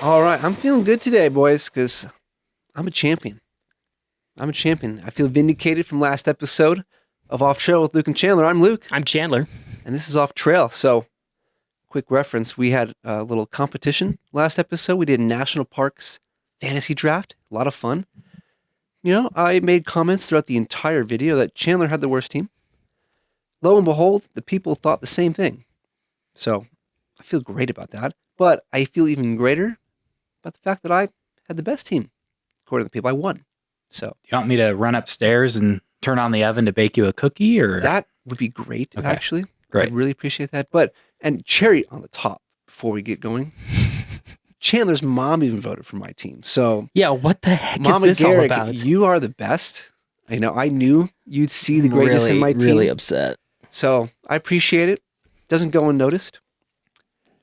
All right, I'm feeling good today, boys, because I'm a champion. I'm a champion. I feel vindicated from last episode of Off Trail with Luke and Chandler. I'm Luke, I'm Chandler. and this is Off Trail. So, quick reference: we had a little competition last episode. We did National Parks fantasy draft. A lot of fun. I made comments throughout the entire video that Chandler had the worst team. Lo and behold, the people thought the same thing. So, I feel great about that. But I feel even greater about the fact that I had the best team. According to the people, I won. So You want me to run upstairs and turn on the oven to bake you a cookie, or that would be great, Okay, actually. great. I'd really appreciate that. And cherry on the top before we get going. Chandler's mom even voted for my team. So Yeah, what the heck Mama is this Garrick, all about? you are the best. I knew you'd see the greatness in my team. Really upset. So I appreciate it. Doesn't go unnoticed.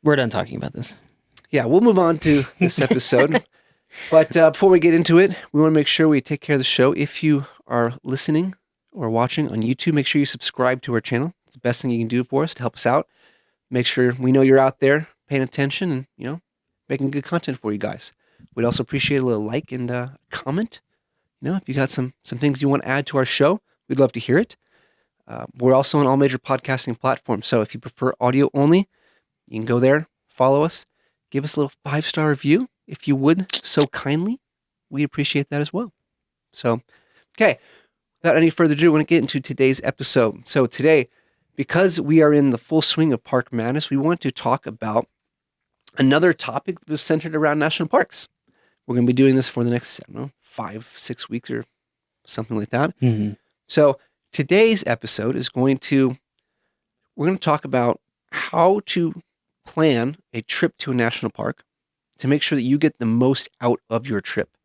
We're done talking about this. Yeah, we'll move on to this episode. But before we get into it, we want to make sure we take care of the show. If you are listening or watching on YouTube, make sure you subscribe to our channel. It's the best thing you can do for us to help us out. Make sure we know you're out there paying attention and, making good content for you guys. We'd also appreciate a little like and comment. If you got some things you want to add to our show, we'd love to hear it. We're also on all major podcasting platforms. So if you prefer audio only, you can go there, follow us, give us a little 5-star review. If you would so kindly, we'd appreciate that as well. So, okay, without any further ado, I want to get into today's episode. So today, because we are in the full swing of Park Madness, we want to talk about another topic that was centered around national parks. We're going to be doing this for the next, 5-6 weeks or something like that. Mm-hmm. So today's episode we're going to talk about how to plan a trip to a national park to make sure that you get the most out of your trip.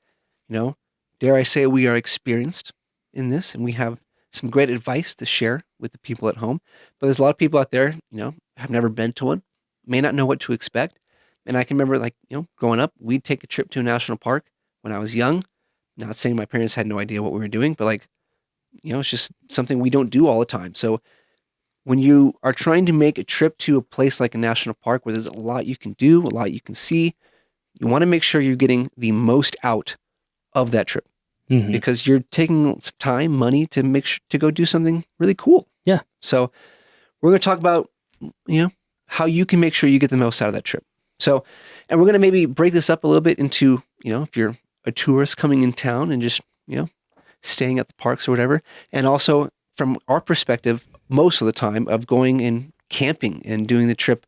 Dare I say we are experienced in this and we have some great advice to share with the people at home. But there's a lot of people out there, have never been to one, may not know what to expect. And I can remember growing up, we'd take a trip to a national park when I was young. Not saying my parents had no idea what we were doing, but it's just something we don't do all the time. So when you are trying to make a trip to a place like a national park where there's a lot you can do, a lot you can see, you want to make sure you're getting the most out of that trip because you're taking some time, money to to go do something really cool. Yeah. So we're going to talk about, how you can make sure you get the most out of that trip. So, and we're going to maybe break this up a little bit into, if you're a tourist coming in town and just, staying at the parks or whatever. And also from our perspective, most of the time of going and camping and doing the trip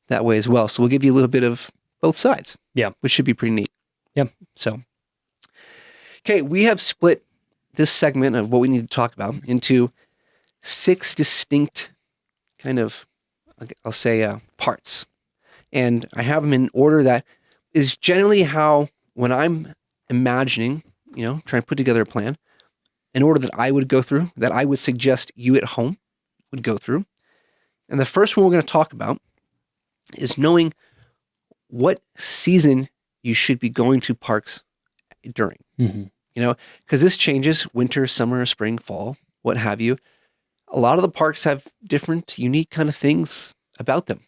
that way as well. So we'll give you a little bit of both sides. Yeah. Which should be pretty neat. Yeah. So, okay, we have split this segment of what we need to talk about into 6 distinct kind of, I'll say, parts. And I have them in order that is generally how, when I'm imagining, trying to put together a plan, in order that I would go through, that I would suggest you at home would go through. And the first one we're going to talk about is knowing what season you should be going to parks during. Because this changes winter, summer, spring, fall, what have you. A lot of the parks have different, unique kind of things about them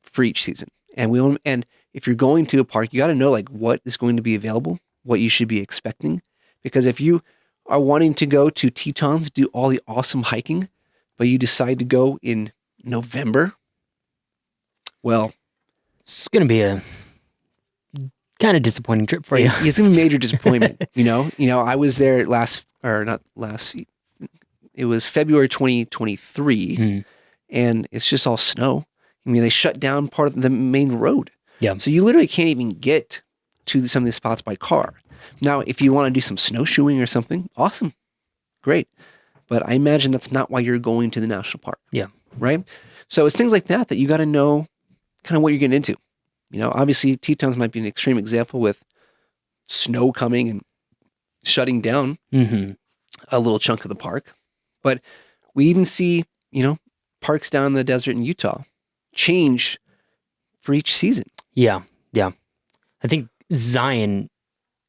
for each season. And if you're going to a park, you got to know what is going to be available, what you should be expecting. Because if you are wanting to go to Tetons, do all the awesome hiking, but you decide to go in November, well, It's going to be a kind of disappointing trip for you. It's a major disappointment. I was there it was February 2023 and it's just all snow. They shut down part of the main road. Yeah. So you literally can't even get to some of these spots by car. Now, if you want to do some snowshoeing or something, awesome. Great. But I imagine that's not why you're going to the national park. Yeah. Right? So it's things like that you got to know kind of what you're getting into. Obviously Tetons might be an extreme example with snow coming and shutting down a little chunk of the park. But we even see, parks down in the desert in Utah change for each season. Yeah. Yeah. I think Zion,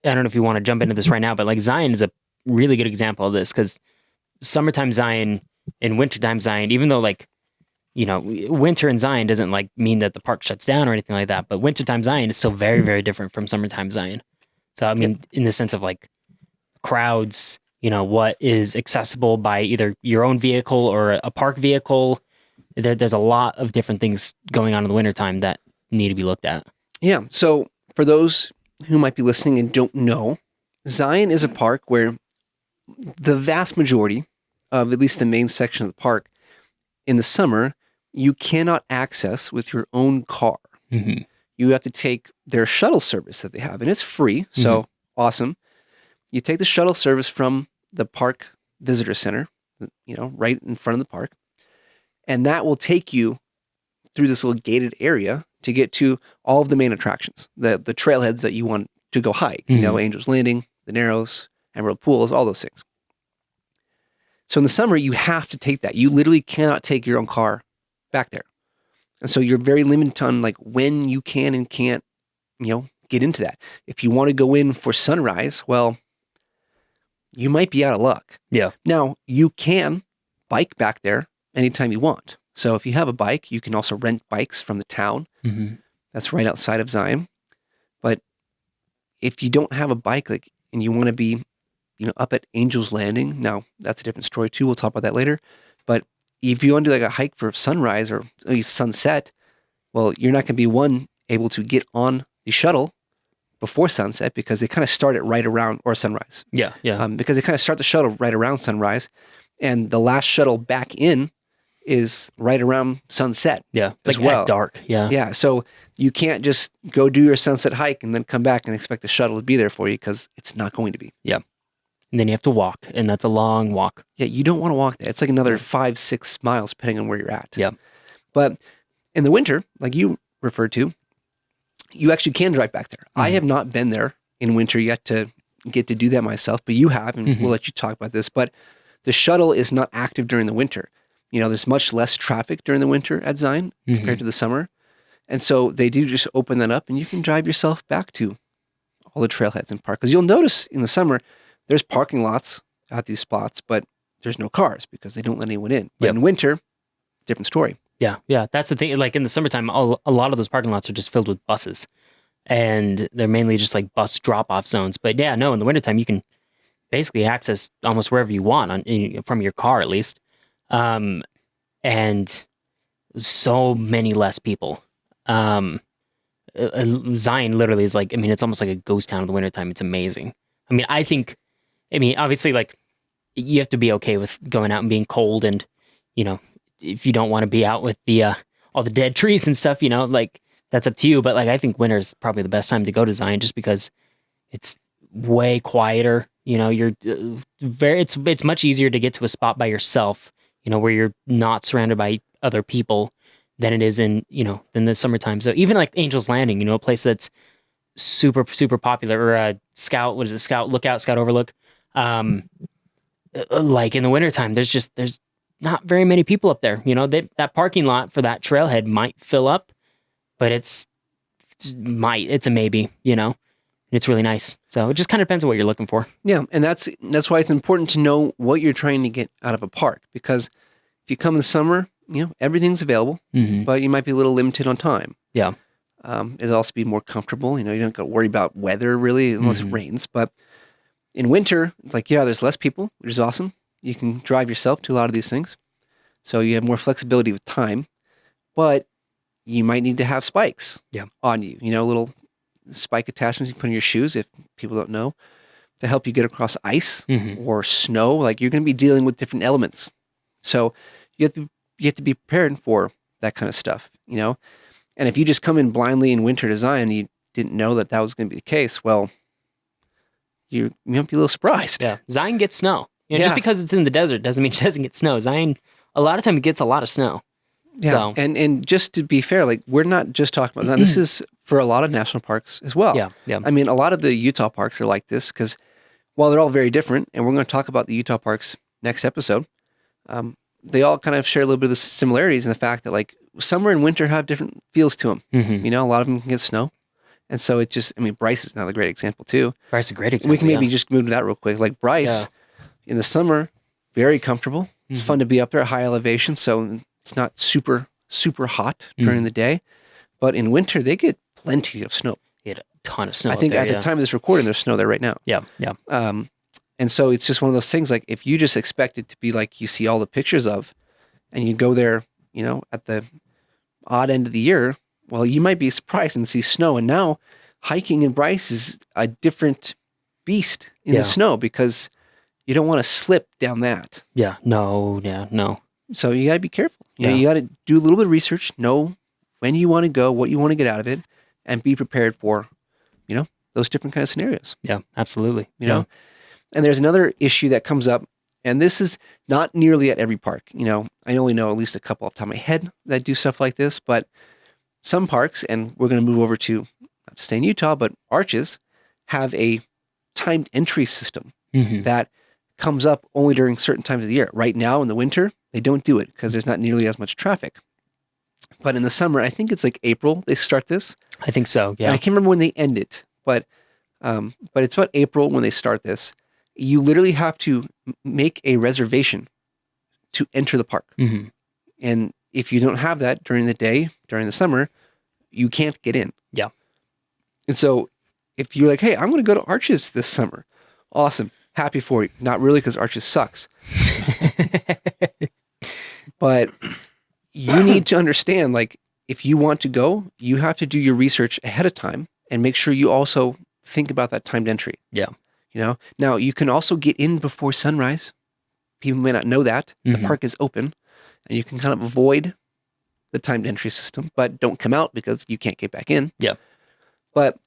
I don't know if you want to jump into this right now, but Zion is a really good example of this because summertime Zion and wintertime Zion, even though winter in Zion doesn't like mean that the park shuts down or anything like that, but wintertime Zion is still very, very different from summertime Zion. So, I mean, in the sense of like crowds, what is accessible by either your own vehicle or a park vehicle, there's a lot of different things going on in the wintertime that need to be looked at. Yeah. So for those who might be listening and don't know, Zion is a park where the vast majority of at least the main section of the park in the summer, you cannot access with your own car. Mm-hmm. You have to take their shuttle service that they have, and it's free. So awesome. You take the shuttle service from the park visitor center, right in front of the park, and that will take you through this little gated area to get to all of the main attractions, the trailheads that you want to go hike, Angel's Landing, the Narrows, Emerald Pools, all those things. So in the summer, you have to take that. You literally cannot take your own car back there. And so you're very limited on like when you can and can't, get into that. If you want to go in for sunrise, well, you might be out of luck. Yeah. Now, you can bike back there anytime you want. So if you have a bike, you can also rent bikes from the town. Mm-hmm. That's right outside of Zion. But if you don't have a bike, and you want to be, up at Angel's Landing, now that's a different story too. We'll talk about that later. But if you want to do like a hike for sunrise or sunset, well, you're not going to be able to get on the shuttle before sunset because they kind of start it right around, or sunrise. Yeah. Because they kind of start the shuttle right around sunrise, and the last shuttle back in is right around sunset. Yeah, it's like at dark. Yeah. Yeah, so you can't just go do your sunset hike and then come back and expect the shuttle to be there for you because it's not going to be. Yeah. And then you have to walk, and that's a long walk. Yeah, you don't want to walk that. It's like another 5-6 miles depending on where you're at. Yeah. But in the winter, like you referred to, you actually can drive back there. Mm-hmm. I have not been there in winter yet to get to do that myself, but you have, and we'll let you talk about this. But the shuttle is not active during the winter. There's much less traffic during the winter at Zion compared to the summer. And so they do just open that up, and you can drive yourself back to all the trailheads and park. Because you'll notice in the summer, there's parking lots at these spots, but there's no cars because they don't let anyone in. But in winter, different story. Yeah. That's the thing. Like in the summertime, a lot of those parking lots are just filled with buses, and they're mainly just like bus drop-off zones. But in the wintertime, you can basically access almost wherever you want from your car, at least. And so many less people. Zion literally is like, it's almost like a ghost town in the wintertime. It's amazing. Obviously, like, you have to be okay with going out and being cold, and, if you don't want to be out with the all the dead trees and stuff, like, that's up to you. But, like, I think winter is probably the best time to go to Zion just because it's way quieter. It's much easier to get to a spot by yourself, where you're not surrounded by other people than it is in the summertime. So even like Angel's Landing, a place that's super, super popular, or Scout Lookout, Scout Overlook. Like in the wintertime, there's not very many people up there. That parking lot for that trailhead might fill up, but it's a maybe, it's really nice. So it just kind of depends on what you're looking for. Yeah. And that's why it's important to know what you're trying to get out of a park, because if you come in the summer, everything's available, but you might be a little limited on time. Yeah. It'll also be more comfortable. You don't got to worry about weather really unless it rains. But in winter, it's like, there's less people, which is awesome. You can drive yourself to a lot of these things. So you have more flexibility with time, but you might need to have spikes on you, little spike attachments you put in your shoes, if people don't know, to help you get across ice or snow. Like, you're going to be dealing with different elements. So you have to be prepared for that kind of stuff, And if you just come in blindly in winter to Zion and you didn't know that was going to be the case, well, you might be a little surprised. Yeah. Zion gets snow. Just because it's in the desert doesn't mean it doesn't get snow. Zion, a lot of time, it gets a lot of snow. Yeah. So. And just to be fair, like, we're not just talking about Zion. This is for a lot of national parks as well. Yeah. A lot of the Utah parks are like this because while they're all very different, and we're going to talk about the Utah parks next episode, they all kind of share a little bit of the similarities in the fact that, like, summer and winter have different feels to them. A lot of them can get snow. And so it just, Bryce is another great example too. Bryce is a great example. We can maybe just move to that real quick. Like, Bryce, in the summer, very comfortable. It's fun to be up there at high elevation. So It's not super, super hot during the day, but in winter they get plenty of snow. You had a ton of snow. I think there, at the time of this recording, there's snow there right now. Yeah. Yeah. And so it's just one of those things, like if you just expect it to be like you see all the pictures of, and you go there, you know, at the odd end of the year, well, you might be surprised and see snow. And now hiking in Bryce is a different beast in the snow because you don't want to slip down that. Yeah. No. Yeah. No. So you got to be careful. You know, you got to do a little bit of research, know when you want to go, what you want to get out of it, and be prepared for, you know, those different kind of scenarios. Yeah, absolutely. You know, and there's another issue that comes up, and this is not nearly at every park. You know, I only know at least a couple off the top of my head that do stuff like this, but some parks, and we're going to move over to, not to stay in Utah, but Arches have a timed entry system that comes up only during certain times of the year. Right now in the winter, they don't do it because there's not nearly as much traffic. But in the summer, I think it's like April, they start this. I think so. Yeah. And I can't remember when they end it, but it's about April when they start this. You literally have to make a reservation to enter the park. And if you don't have that during the day, during the summer, you can't get in. Yeah. And so if you're like, hey, I'm going to go to Arches this summer, awesome. Happy for you. Not really, because Arches sucks. But you need to understand, like, if you want to go, you have to do your research ahead of time and make sure you also think about that timed entry. Yeah. You know, now you can also get in before sunrise. People may not know that. The park is open and you can kind of avoid the timed entry system, but don't come out because you can't get back in. Yeah. But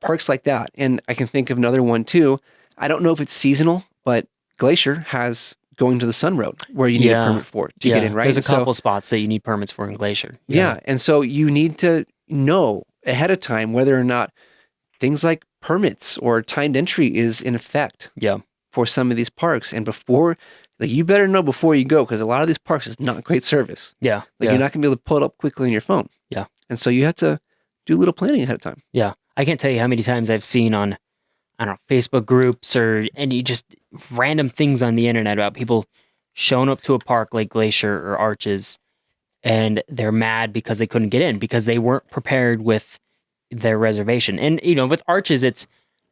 parks like that, and I can think of another one too. I don't know if it's seasonal, but Glacier has going to the Sun Road where you need a permit for to get in, right? There's a couple spots that you need permits for in Glacier. Yeah. And so you need to know ahead of time whether or not things like permits or timed entry is in effect for some of these parks. And before, like, you better know before you go, because a lot of these parks is not great service. Yeah. Like you're not going to be able to pull it up quickly on your phone. Yeah. And so you have to do a little planning ahead of time. Yeah. I can't tell you how many times I've seen on, I don't know, Facebook groups and you just random things on the internet about people showing up to a park like Glacier or Arches and they're mad because they couldn't get in because they weren't prepared with their reservation. And, you know, with Arches,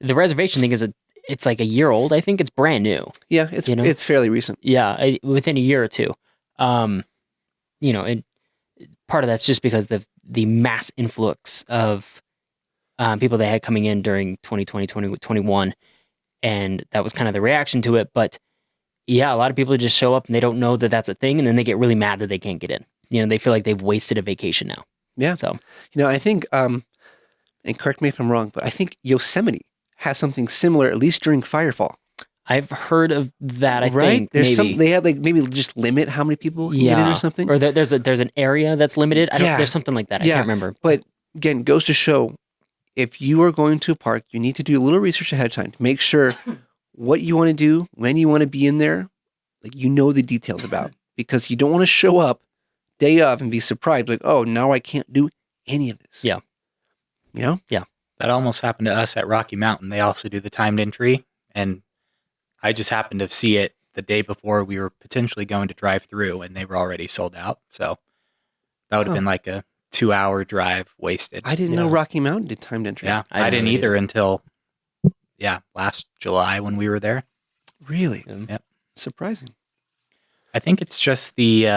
the reservation thing it's like a year old. I think it's brand new. Yeah. It's fairly recent. Yeah. Within a year or two. You know, and part of that's just because the mass influx of people they had coming in during 2020, 2021. And that was kind of the reaction to it. But yeah, a lot of people just show up and they don't know that that's a thing. And then they get really mad that they can't get in. You know, they feel like they've wasted a vacation now. Yeah. So, you know, I think, and correct me if I'm wrong, but I think Yosemite has something similar, at least during Firefall. I've heard of that. I think there's maybe. they had like maybe just limit how many people can get in or something. Or there's an area that's limited. There's something like that. I can't remember. But again, goes to show, if you are going to a park, you need to do a little research ahead of time to make sure what you want to do, when you want to be in there, like, you know, the details about, because you don't want to show up day of and be surprised, like, oh, now I can't do any of this. Yeah. You know? Yeah. That almost happened to us at Rocky Mountain. They also do the timed entry, and I just happened to see it the day before we were potentially going to drive through, and they were already sold out. So that would have been like a 2-hour drive wasted. I didn't know Rocky Mountain did timed entry. Yeah, I didn't either until last July when we were there. Really? Yep. Surprising. I think it's just the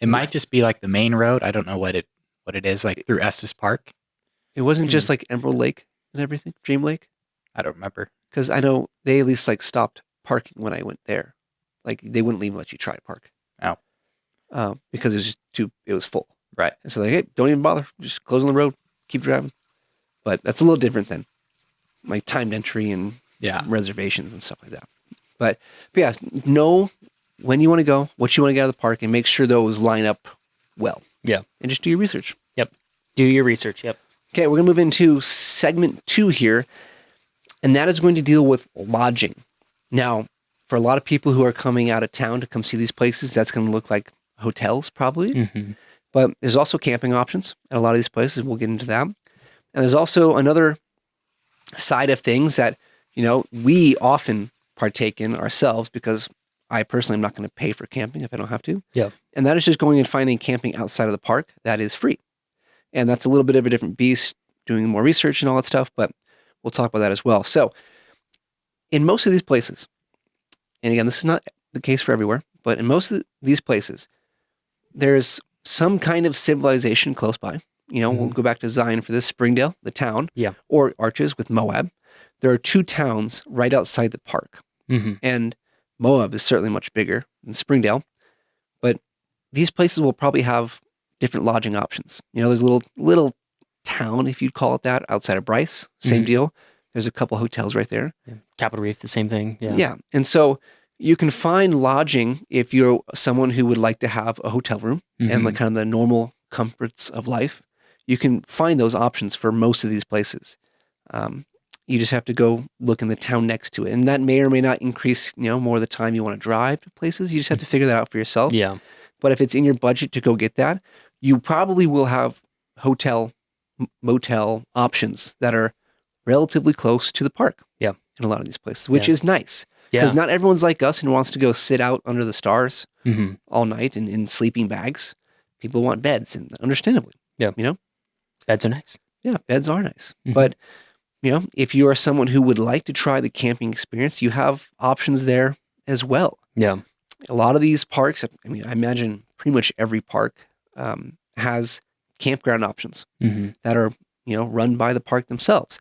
it might just be like the main road. I don't know what it is, like through Estes Park. It wasn't just like Emerald Lake and everything, Dream Lake? I don't remember. Because I know they at least like stopped parking when I went there. Like, they wouldn't even let you try to park. Oh. Because it was just it was full. Right. And so like, hey, don't even bother. Just close on the road. Keep driving. But that's a little different than like timed entry and reservations and stuff like that. But yeah, know when you want to go, what you want to get out of the park, and make sure those line up well. Yeah. And just do your research. Yep. Do your research. Yep. Okay, we're going to move into segment 2 here, and that is going to deal with lodging. Now, for a lot of people who are coming out of town to come see these places, that's going to look like hotels probably. Mm-hmm. But there's also camping options at a lot of these places. We'll get into that. And there's also another side of things that, you know, we often partake in ourselves, because I personally am not going to pay for camping if I don't have to. Yeah. And that is just going and finding camping outside of the park that is free. And that's a little bit of a different beast, doing more research and all that stuff, but we'll talk about that as well. So in most of these places, and again, this is not the case for everywhere, but in most of these places, there's some kind of civilization close by. We'll go back to Zion for this, Springdale, the town, or Arches with Moab. There are 2 towns right outside the park. And Moab is certainly much bigger than Springdale, but these places will probably have different lodging options. There's a little town, if you'd call it that, outside of Bryce, same deal. There's a couple hotels right there. Yeah. Capitol Reef, the same thing. Yeah. And so you can find lodging if you're someone who would like to have a hotel room and kind of the normal comforts of life. You can find those options for most of these places. You just have to go look in the town next to it. And that may or may not increase, more of the time you want to drive to places. You just have to figure that out for yourself. Yeah. But if it's in your budget to go get that, you probably will have hotel, motel options that are relatively close to the park. Yeah. In a lot of these places, which is nice. Yeah. Because not everyone's like us and wants to go sit out under the stars all night in sleeping bags. People want beds, and understandably. Yeah. Beds are nice. Yeah, beds are nice. But, if you are someone who would like to try the camping experience, you have options there as well. Yeah. A lot of these parks, I imagine pretty much every park has campground options that are, run by the park themselves.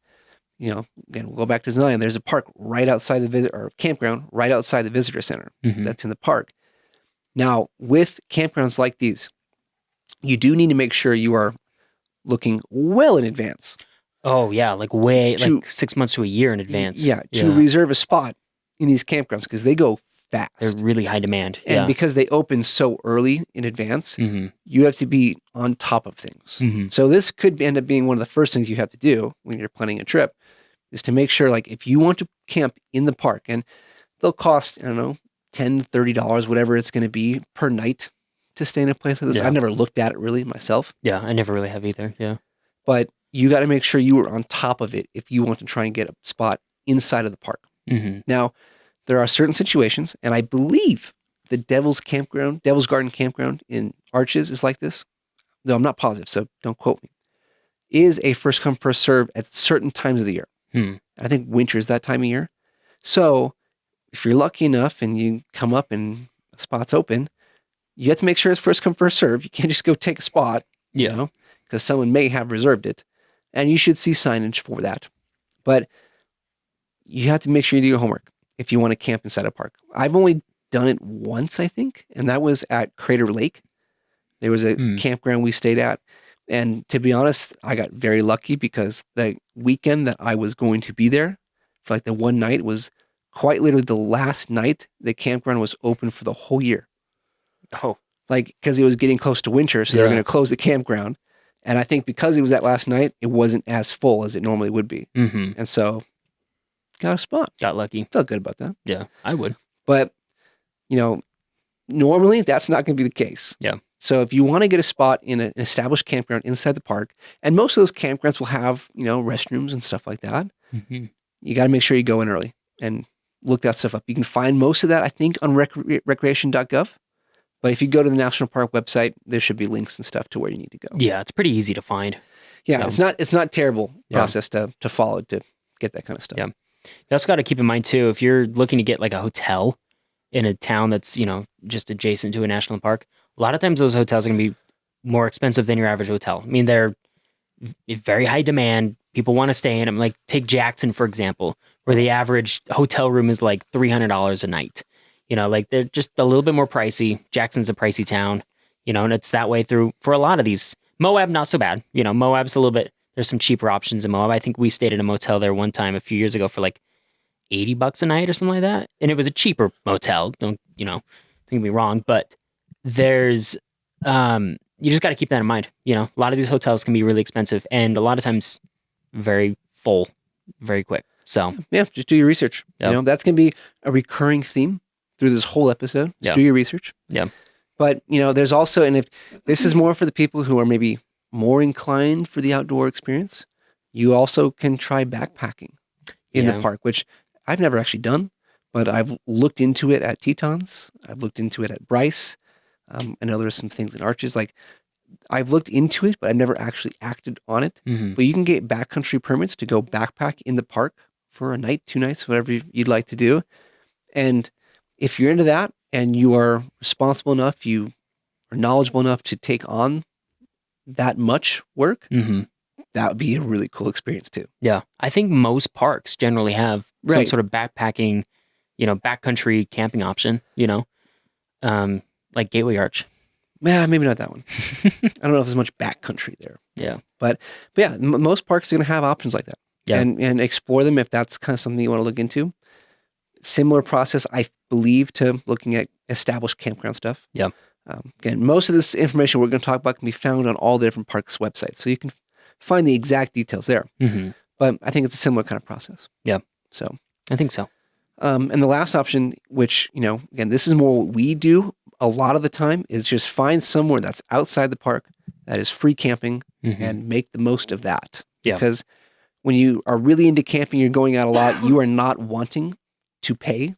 Again, we'll go back to Zion. There's a park right outside or campground right outside the visitor center that's in the park. Now, with campgrounds like these, you do need to make sure you are looking well in advance. Oh yeah, like 6 months to a year in advance. Yeah, to reserve a spot in these campgrounds because they go fast. They're really high demand. And because they open so early in advance, you have to be on top of things. So this could end up being one of the first things you have to do when you're planning a trip is to make sure, like, if you want to camp in the park, and they'll cost, I don't know, $10, $30, whatever it's going to be per night to stay in a place like this. Yeah. I've never looked at it really myself. Yeah, I never really have either. Yeah. But you got to make sure you are on top of it if you want to try and get a spot inside of the park. Now, there are certain situations, and I believe the Devil's Garden Campground in Arches is like this, though I'm not positive, so don't quote me, is a first come, first serve at certain times of the year. I think winter is that time of year. So if you're lucky enough and you come up and a spot's open, you have to make sure it's first come, first serve. You can't just go take a spot, because someone may have reserved it. And you should see signage for that. But you have to make sure you do your homework if you want to camp inside a park. I've only done it once, I think, and that was at Crater Lake. There was a campground we stayed at. And to be honest, I got very lucky because the weekend that I was going to be there, for like the one night, was quite literally the last night the campground was open for the whole year. Oh. Like, because it was getting close to winter, so they were going to close the campground. And I think because it was that last night, it wasn't as full as it normally would be. And so, got a spot. Got lucky. Felt good about that. Yeah, I would. But, normally that's not going to be the case. Yeah. So if you want to get a spot in an established campground inside the park, and most of those campgrounds will have, restrooms and stuff like that, you got to make sure you go in early and look that stuff up. You can find most of that, I think, on recreation.gov. But if you go to the National Park website, there should be links and stuff to where you need to go. Yeah, it's pretty easy to find. Yeah, so. It's not terrible process to follow to get that kind of stuff. Yeah. You also got to keep in mind too, if you're looking to get like a hotel in a town that's, just adjacent to a national park, a lot of times those hotels are going to be more expensive than your average hotel. I mean, they're very high demand. People want to stay in them. Like take Jackson, for example, where the average hotel room is like $300 a night. They're just a little bit more pricey. Jackson's a pricey town, and it's that way through for a lot of these. Moab, not so bad. Moab's a little bit, there's some cheaper options in Moab. I think we stayed in a motel there one time a few years ago for like $80 a night or something like that. And it was a cheaper motel. Don't get me wrong, but there's, you just got to keep that in mind. A lot of these hotels can be really expensive and a lot of times very full, very quick. So yeah, just do your research. Yep. That's going to be a recurring theme through this whole episode. Just do your research. Yeah. But, there's also, and if this is more for the people who are maybe more inclined for the outdoor experience, you also can try backpacking in the park, which I've never actually done, but I've looked into it at Tetons. I've looked into it at Bryce. I know there's some things in Arches. Like I've looked into it, but I've never actually acted on it. Mhm. But you can get backcountry permits to go backpack in the park for a night, 2 nights, whatever you'd like to do. And if you're into that and you are responsible enough, you are knowledgeable enough to take on that much work, Mhm. that would be a really cool experience too. Yeah. I think most parks generally have some Right. sort of backpacking, backcountry camping option, like Gateway Arch. Yeah, maybe not that one. I don't know if there's much backcountry there. Yeah. But yeah, most parks are going to have options like that. Yeah. And explore them if that's kind of something you want to look into. Similar process, I believe, to looking at established campground stuff. Yeah. Again, most of this information we're going to talk about can be found on all the different parks' websites. So you can find the exact details there. Mhm. But I think it's a similar kind of process. Yeah. So, I think so. and the last option, which, again, this is more what we do a lot of the time, is just find somewhere that's outside the park that is free camping Mhm. and make the most of that. Yeah. Because when you are really into camping, you're going out a lot, you are not wanting to pay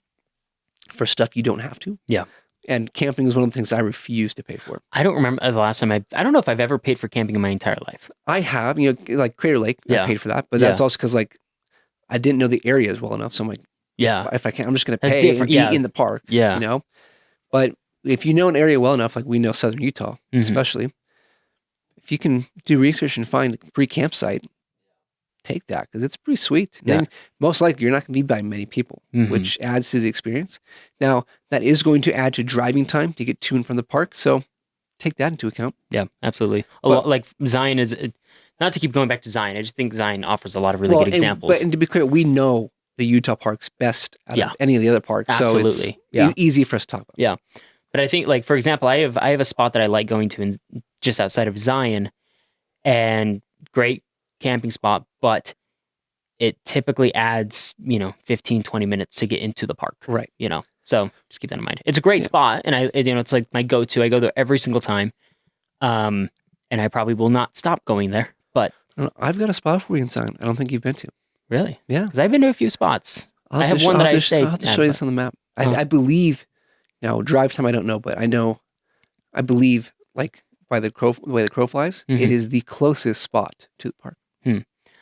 for stuff you don't have to. Yeah. And camping is one of the things I refuse to pay for. I don't remember the last time I don't know if I've ever paid for camping in my entire life. I have, like Crater Lake, Yeah. I paid for that, but Yeah. that's also because I didn't know the areas well enough. So I'm like, Yeah. if I can't, I'm just going to That's pay different, and be yeah. in the park, Yeah. But if you know an area well enough, like we know Southern Utah, Mhm. especially, if you can do research and find a free campsite, take that because it's pretty sweet. And Yeah. then most likely you're not going to be by many people, Mhm. which adds to the experience. Now, that is going to add to driving time to get to and from the park. So take that into account. Yeah, absolutely. But- Like Zion is, not to keep going back to Zion, I just think Zion offers a lot of really good examples. And to be clear, we know the Utah parks best out Yeah. of any of the other parks. So Absolutely. it's Yeah. easy for us to talk about. Yeah. But I think, like, for example, I have a spot that I like going to just outside of Zion, and great camping spot, but it typically adds, 15, 20 minutes to get into the park. Right. So just keep that in mind. It's a great Yeah. spot, and it's like my go-to. I go there every single time. And I probably will not stop going there, but I've got a spot for you in Zion. I don't think you've been to. really, Yeah. because I've been to a few spots. I'll I have have to one that I I'll stayed have to at, show you but- this on the map. Uh-huh. I believe, now drive time I don't know, but I believe like by the way the crow flies, Mhm. it is the closest spot to the park.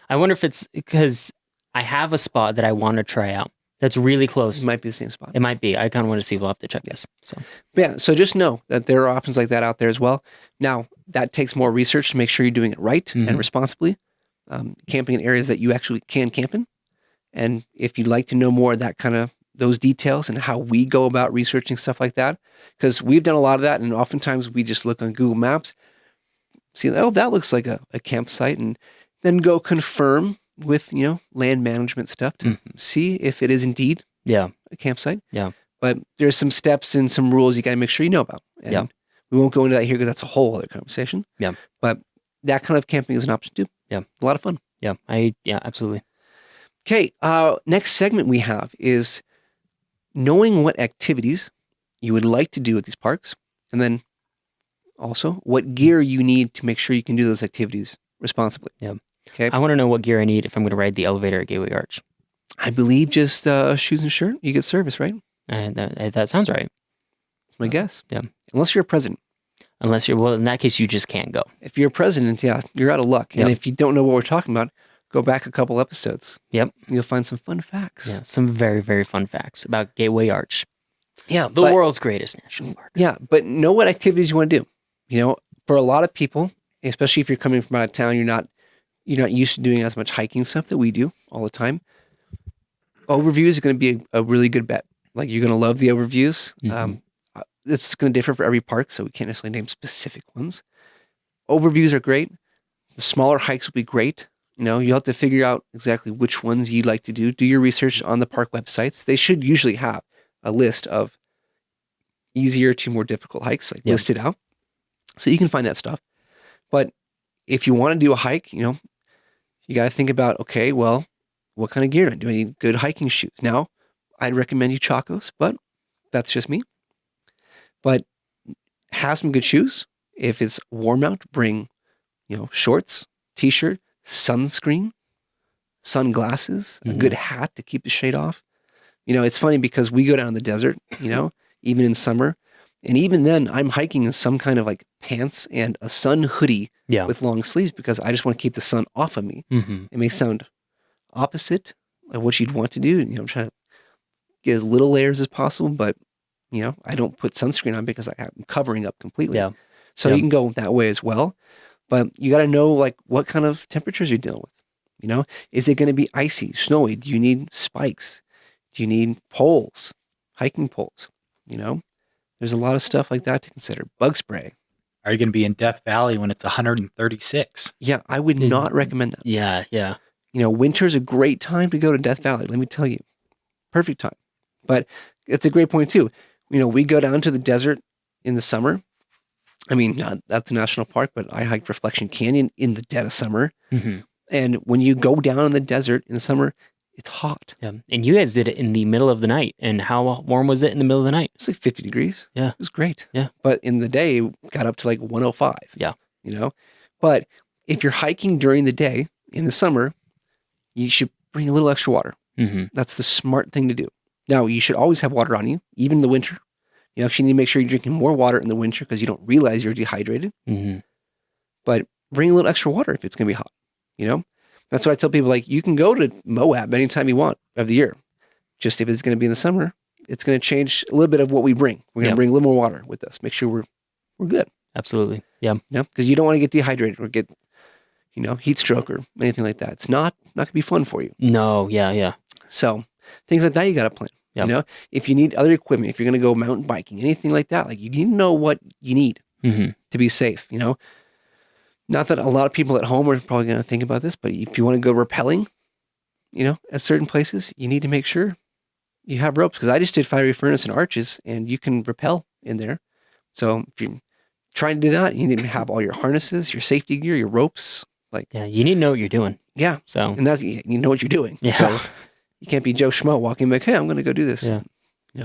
I wonder if it's because I have a spot that I want to try out that's really It close. might be the same spot. It might be. I kind of want to see. We'll have to check this. So But yeah, so just know that there are options like that out there as well. Now, that takes more research to make sure you're doing it right Mhm. and responsibly. Camping in areas that you actually can camp in. And if you'd like to know more of that kind of those details and how we go about researching stuff like that, because we've done a lot of that, and oftentimes we just look on Google Maps, see, oh, that looks like a campsite, and then go confirm with land management stuff to see if it is indeed yeah, a campsite. Yeah. But there's some steps and some rules you got to make sure you know about. And Yeah. we won't go into that here because that's a whole other conversation. Yeah. But that kind of camping is an option too. Yeah. A lot of fun. yeah, absolutely. Okay. Next segment we have is knowing what activities you would like to do at these parks, and then also what gear you need to make sure you can do those activities responsibly. Yeah. Okay. I want to know what gear I need if I'm going to ride the elevator at Gateway Arch. I believe just shoes and shirt. You get service, right? That sounds right. That's my guess. Yeah. Unless you're a president. Unless well, in that case, you just can't go. If you're a president, yeah, you're out of luck. And Yep. if you don't know what we're talking about, go back a couple episodes. Yep. You'll find some fun facts. Yeah, some very, very fun facts about Gateway Arch, Yeah. the world's greatest national park. Yeah, but know what activities you want to do. For a lot of people, especially if you're coming from out of town, you're not used to doing as much hiking stuff that we do all the time. Overviews is going to be a really good bet. Like you're going to love the overviews. Mhm. It's going to differ for every park, so we can't necessarily name specific ones. Overviews are great. The smaller hikes will be great. You'll have to figure out exactly which ones you'd like to do. Do your research on the park websites. They should usually have a list of easier to more difficult hikes listed out. So you can find that stuff. But if you want to do a hike, you got to think about, okay, well, what kind of gear do I need? Do I need good hiking shoes? Now, I'd recommend you Chacos, but that's just me. But have some good shoes. If it's warm out, bring, shorts, t-shirt, sunscreen, sunglasses, a good hat to keep the shade off. It's funny because we go down the desert, even in summer, And even then, I'm hiking in some kind of like pants and a sun hoodie Yeah. with long sleeves because I just want to keep the sun off of me. Mm-hmm. It may sound opposite of what you'd want to do. I'm trying to get as little layers as possible, but I don't put sunscreen on because I'm covering up completely. Yeah. So Yeah. you can go that way as well, but you got to know like what kind of temperatures you're dealing with. Is it going to be icy, snowy? Do you need spikes? Do you need poles, hiking poles? There's a lot of stuff like that to consider. Bug spray. Are you going to be in Death Valley when it's 136? Yeah, I would not recommend that. Yeah. Yeah. Winter's a great time to go to Death Valley. Let me tell you, perfect time. But it's a great point too. We go down to the desert in the summer. I mean, that's a national park, but I hiked Reflection Canyon in the dead of summer. Mm-hmm. And when you go down in the desert in the summer, it's hot. Yeah. And you guys did it in the middle of the night. And how warm was it in the middle of the night? It's like 50 degrees. Yeah. It was great. Yeah. But in the day, it got up to like 105. Yeah. But if you're hiking during the day in the summer, you should bring a little extra water. Mm-hmm. That's the smart thing to do. Now, you should always have water on you, even in the winter. You actually need to make sure you're drinking more water in the winter because you don't realize you're dehydrated. Mm-hmm. But bring a little extra water if it's going to be hot. That's what I tell people. Like, you can go to Moab anytime you want of the year. Just if it's going to be in the summer, it's going to change a little bit of what we bring. We're going to bring a little more water with us. Make sure we're good. Absolutely. Yeah. Because you don't want to get dehydrated or get, heat stroke or anything like that. It's not going to be fun for you. No. Yeah. Yeah. So things like that, you got to plan. Yep. If you need other equipment, if you're going to go mountain biking, anything like that, like you need to know what you need Mm-hmm. to be safe. Not that a lot of people at home are probably going to think about this, but if you want to go rappelling, at certain places, you need to make sure you have ropes. Because I just did Fiery Furnace and Arches, and you can rappel in there. So if you're trying to do that, you need to have all your harnesses, your safety gear, your ropes. Yeah. You need to know what you're doing. Yeah. So. And that's, you know what you're doing. Yeah. So you can't be Joe Schmo walking like, hey, I'm going to go do this. Yeah.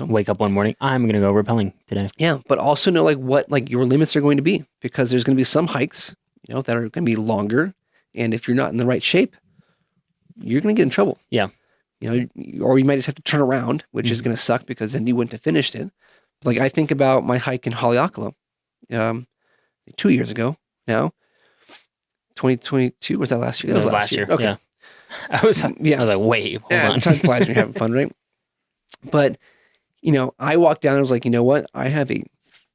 Wake up one morning, I'm going to go rappelling today. Yeah. But also know like what like your limits are going to be, because there's going to be some hikes, that are going to be longer. And if you're not in the right shape, you're going to get in trouble. Yeah. Or you might just have to turn around, which is going to suck because then you wouldn't have finished it. Like I think about my hike in Haleakala 2 years ago now. 2022, was that last year? That was last year. Okay. Yeah. I was like, wait, hold on. Time flies when you're having fun, right? But, I walked down and I was like, you know what? I have a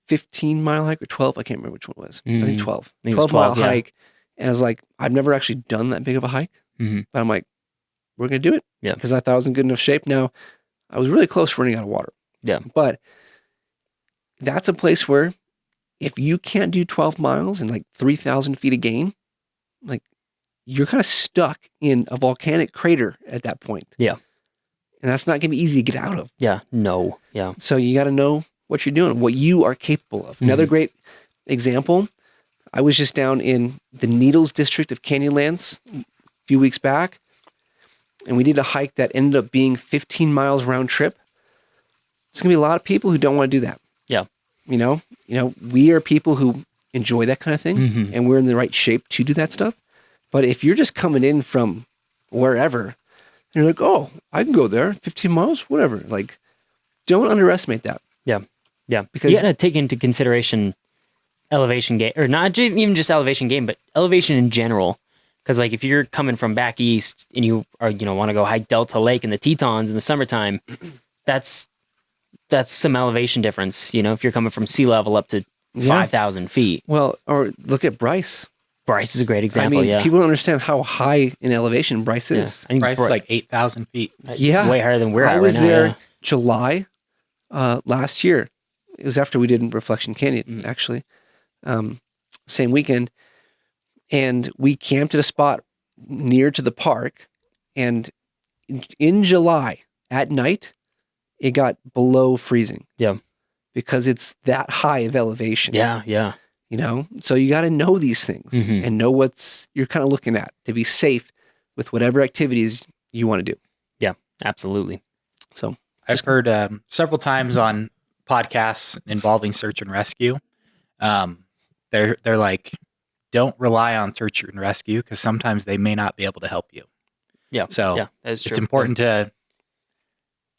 15-mile hike or 12. I can't remember which one it was. I think 12. I think it was 12-mile 12, yeah. hike. And I was like, I've never actually done that big of a hike. Mhm. But I'm like, we're going to do it. Yeah. Because I thought I was in good enough shape. Now, I was really close to running out of water. Yeah. But that's a place where if you can't do 12 miles and like 3,000 feet of gain, like you're kind of stuck in a volcanic crater at that point. Yeah. And that's not going to be easy to get out of. Yeah. No. Yeah. So you got to know what you're doing, what you are capable of. Another great example, I was just down in the Needles district of Canyonlands a few weeks back, and we did a hike that ended up being 15 miles round trip. There's going to be a lot of people who don't want to do that. Yeah. We are people who enjoy that kind of thing, and we're in the right shape to do that stuff. But if you're just coming in from wherever, and you're like, oh, I can go there, 15 miles, whatever. Like, don't underestimate that. Yeah. Yeah. Because- you got to take into consideration elevation gain, or not even just elevation gain, but elevation in general. Because like if you're coming from back east and you are, want to go hike Delta Lake in the Tetons in the summertime, that's some elevation difference. If you're coming from sea level up to 5,000 feet. Well, or look at Bryce. Bryce is a great example. I mean, yeah. people don't understand how high in elevation Bryce is. I think Price is like 8,000 feet. it's Yeah. way higher than we're I at was right now. there Yeah. July last year. It was after we did Reflection Canyon, actually. Same weekend. And we camped at a spot near to the park. And in July at night, it got below freezing. Yeah. Because it's that high of elevation. Yeah. Yeah. So you got to know these things Mhm. and know what's you're kind of looking at to be safe with whatever activities you want to do. Absolutely. So I've heard several times on podcasts involving search and rescue. They're like, don't rely on search and rescue because sometimes they may not be able to help you. Yeah. So Yeah. That's true. it's important to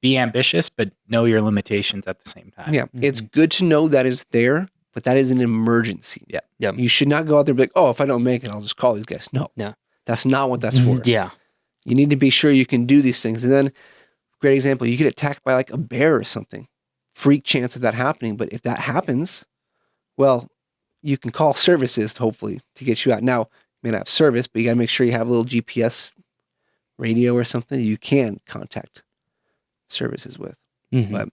be ambitious, but know your limitations at the same time. Yeah. It's good to know that is there, but that is an emergency. Yeah. Yep. You should not go out there and be like, oh, if I don't make it, I'll just call these guys. No. No. That's not what that's for. Yeah. You need to be sure you can do these things. And then, great example, you get attacked by like a bear or something. Freak chance of that happening. But if that happens, well, you can call services, hopefully, to get you out. Now, you may not have service, but you got to make sure you have a little GPS radio or something you can contact services with. Mhm. But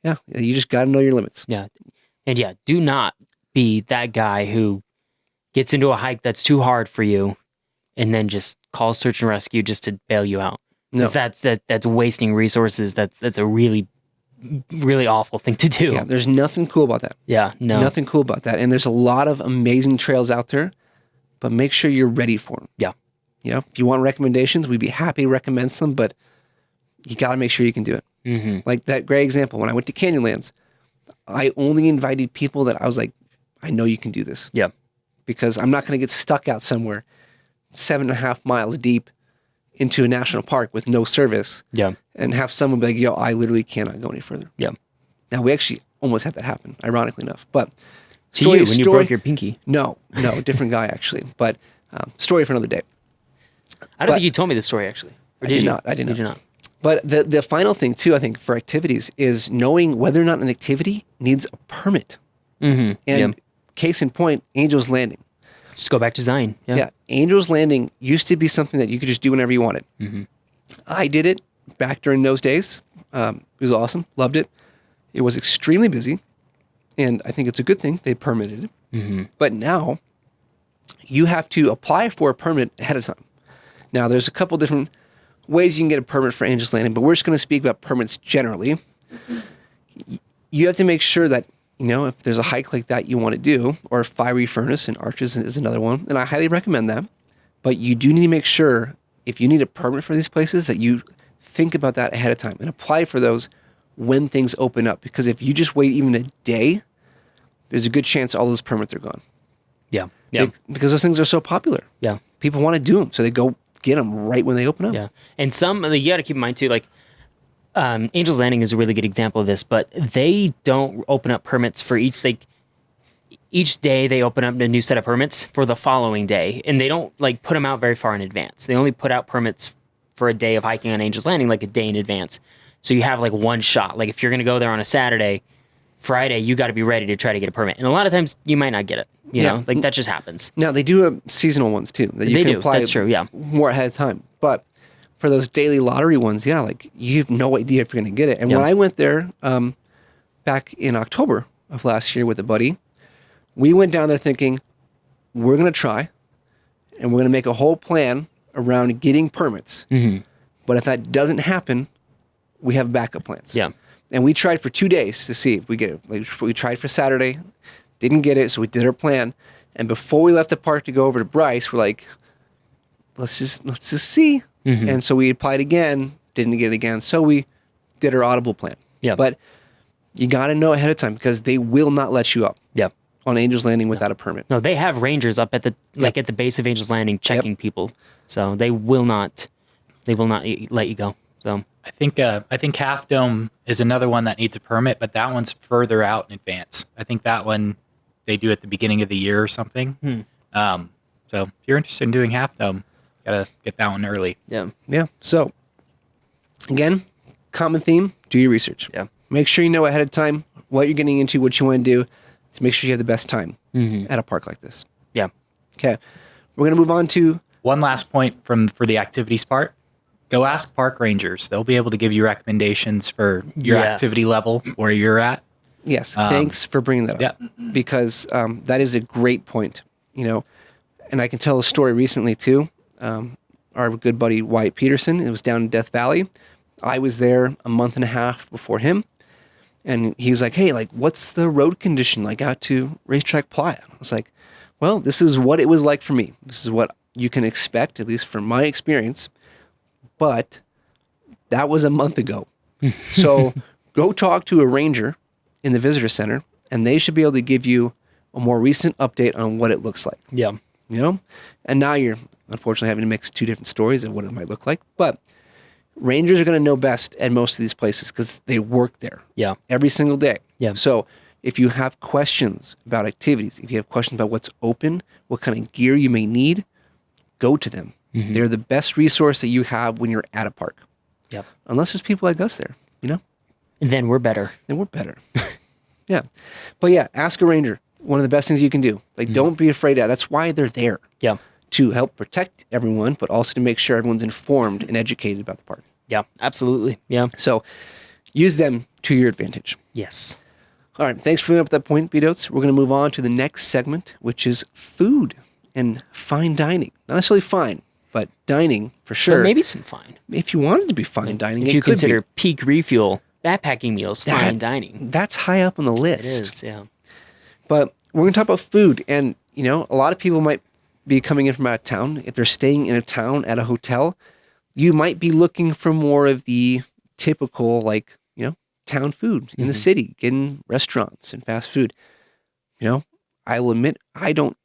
yeah, you just got to know your limits. Yeah. And yeah, do not be that guy who gets into a hike that's too hard for you and then just calls search and rescue just to bail you out. No. 'Cause that's wasting resources. That's a really, really awful thing to do. Yeah, there's nothing cool about that. Yeah, no. Nothing cool about that. And there's a lot of amazing trails out there, but make sure you're ready for them. Yeah. You know, if you want recommendations, we'd be happy to recommend some, but you got to make sure you can do it. Mm-hmm. Like that great example, when I went to Canyonlands, I only invited people that I was like, I know you can do this. Yeah. Because I'm not going to get stuck out somewhere 7.5 miles deep into a national park with no service Yeah. and have someone be like, yo, I literally cannot go any further. Yeah. Now, we actually almost had that happen, ironically enough. But To you, when you broke your pinky. No, different guy, actually. But story for another day. I don't But- think you told me this story, actually. Or I did you? not. I did Did you not? But the final thing, too, I think, for activities is knowing whether or not an activity needs a permit. Mm-hmm. And case in point, Angel's Landing. Just go back to Zion. Yeah. Yeah, Angel's Landing used to be something that you could just do whenever you wanted. Mm-hmm. I did it back during those days. It was awesome. Loved it. It was extremely busy. And I think it's a good thing they permitted it. Mm-hmm. But now you have to apply for a permit ahead of time. Now, there's a couple different ways you can get a permit for Angel's Landing, but we're just going to speak about permits generally. You have to make sure that, you know, if there's a hike like that you want to do, or Fiery Furnace and Arches is another one, and I highly recommend that. But you do need to make sure, if you need a permit for these places, that you think about that ahead of time and apply for those when things open up. Because if you just wait even a day, there's a good chance all those permits are gone. Yeah. Yeah. Because those things are so popular. Yeah. People want to do them, so they go get them right when they open up. Yeah. And some, you got to keep in mind too, like, Angel's Landing is a really good example of this, but they don't open up permits for each day they open up a new set of permits for the following day. And they don't like put them out very far in advance. They only put out permits for a day of hiking on Angel's Landing, like a day in advance. So you have like one shot. Like if you're going to go there on a Saturday, Friday, you got to be ready to try to get a permit. And a lot of times you might not get it, you know, like that just happens. Now, they do have seasonal ones too that you They can do. apply That's true. Yeah. more ahead of time. But for those daily lottery ones, yeah, like you have no idea if you're going to get it. And Yeah. when I went there back in October of last year with a buddy, we went down there thinking, we're going to try and we're going to make a whole plan around getting permits. Mm-hmm. But if that doesn't happen, we have backup plans. Yeah. And we tried for 2 days to see if we get it. Like, we tried for Saturday, didn't get it, so we did our plan. And before we left the park to go over to Bryce, we're like, let's just see. Mm-hmm. And so we applied again, didn't get it again. So we did our audible plan. Yeah. But you got to know ahead of time because they will not let you up Yeah. on Angel's Landing without a permit. No, they have rangers up at the at the base of Angel's Landing checking people. So they will not let you go. So I think Half Dome is another one that needs a permit, but that one's further out in advance. I think that one they do at the beginning of the year or something. So if you're interested in doing Half Dome, gotta get that one early. yeah. Yeah. So again, common theme, do your research. Yeah. Make sure you know ahead of time what you're getting into, what you want to do to make sure you have the best time at a park like this. Yeah. Okay. We're going to move on to One last point for the activities part. Go ask park rangers. They'll be able to give you recommendations for your Yes. activity level where you're at. yes. Thanks for bringing that up. Yeah. Because that is a great point. You know, and I can tell a story recently too. Our good buddy Wyatt Peterson, it was down in Death Valley. I was there a month and a half before him, and he was like, "Hey, like, what's the road condition like out to Racetrack Playa?" I was like, "Well, this is what it was like for me. This is what you can expect, at least from my experience." But that was a month ago. So go talk to a ranger in the visitor center, and they should be able to give you a more recent update on what it looks like. Yeah. You know? And now you're unfortunately having to mix two different stories of what it might look like. But Rangers are going to know best at most of these places because they work there Yeah. every single day. Yeah. So if you have questions about activities, if you have questions about what's open, what kind of gear you may need, go to them. Mhm. They're the best resource that you have when you're at a park. Yep. Unless there's people like us there, And then we're better. then we're better. Yeah. But yeah, ask a ranger. One of the best things you can do. Like, don't be afraid of that. That's why they're there. Yeah. To help protect everyone, but also to make sure everyone's informed and educated about the park. Yeah. Absolutely. Yeah. So use them to your advantage. Yes. All right. Thanks for bringing up that point, BDOTES. We're going to move on to the next segment, which is food and fine dining. Not necessarily fine, but dining for sure. But maybe some fine. If you wanted to be fine dining, If it you could consider be. peak refuel, backpacking meals, fine dining. That's high up on the It list. is. Yeah. But we're going to talk about food. And, a lot of people might be coming in from out of town. If they're staying in a town at a hotel, you might be looking for more of the typical, town food in the city, in restaurants and fast food. I will admit, I don't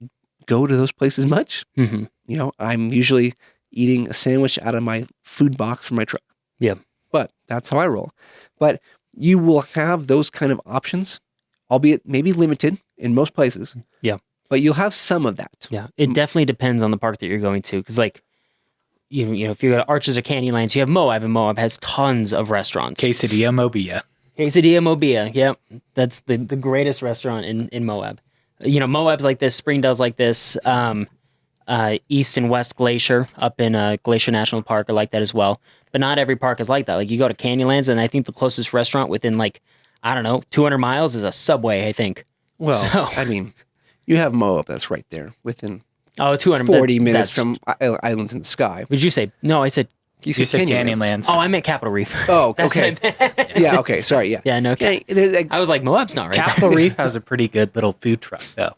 go to those places much. Mm-hmm. I'm usually eating a sandwich out of my food box from my truck. Yeah. But that's how I roll. But you will have those kind of options, albeit maybe limited in most places. Yeah. But you'll have some of that. Yeah. It definitely depends on the park that you're going to. Because, if you go to Arches or Candylands, you have Moab, and Moab has tons of restaurants. Quesadilla Mobilla. Quesadilla Mobilla. Yep. That's the greatest restaurant in Moab. Moab's like this, Springdale's like this, East and West Glacier up in Glacier National Park are like that as well. But not every park is like that. Like, you go to Canyonlands, and I think the closest restaurant within 200 miles is a Subway, I think. Well, So- you have Moab that's right there within 200 40 minutes that's- from Islands in the Sky. Would you say? No, I said. You said Canyonlands. Oh, I meant Capitol Reef. Oh, That's okay. what I meant. Yeah, okay. Sorry, yeah. Yeah, no. Yeah, there's, I was like, Moab's not right. Capitol Reef has a pretty good little food truck, though.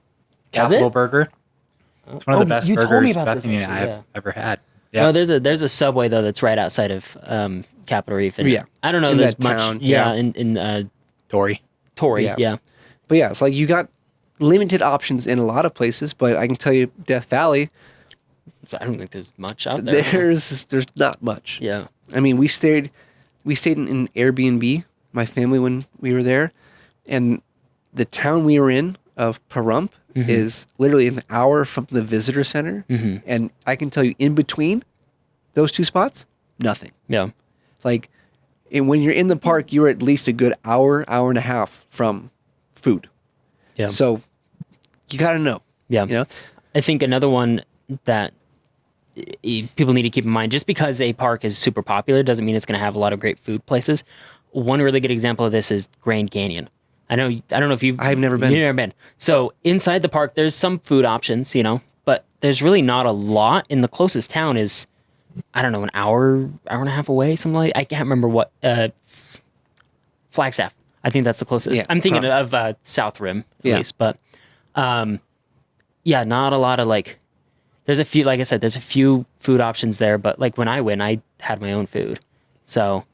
Does Capital it? Burger. It's one of the best you told me burgers about this, Bethany and I actually, have ever had. Yeah. No, there's a Subway though that's right outside of Capitol Reef. And Yeah. I don't know In there's that much. town, Yeah, yeah. in Dory. Torrey. Yeah. Yeah. But yeah, it's like you got limited options in a lot of places, but I can tell you Death Valley, I don't think there's much out there. there's not much. Yeah. I mean, we stayed in an Airbnb, my family, when we were there, and the town we were in of Pahrump is literally an hour from the visitor center, and I can tell you, in between those two spots, nothing. Yeah. Like, and when you're in the park, you're at least a good hour and a half from food. Yeah. So you got to know. Yeah. I think another one that people need to keep in mind, just because a park is super popular doesn't mean it's going to have a lot of great food places. One really good example of this is Grand Canyon. I don't know if I've never been. You've never been. So inside the park, there's some food options, but there's really not a lot. And the closest town is, I don't know, an hour and a half away, something like. I can't remember what. Flagstaff. I think that's the closest. Yeah, I'm thinking probably. of South Rim at Yeah. least, but not a lot of There's a few, like I said, there's a few food options there, but when I went, I had my own food. So,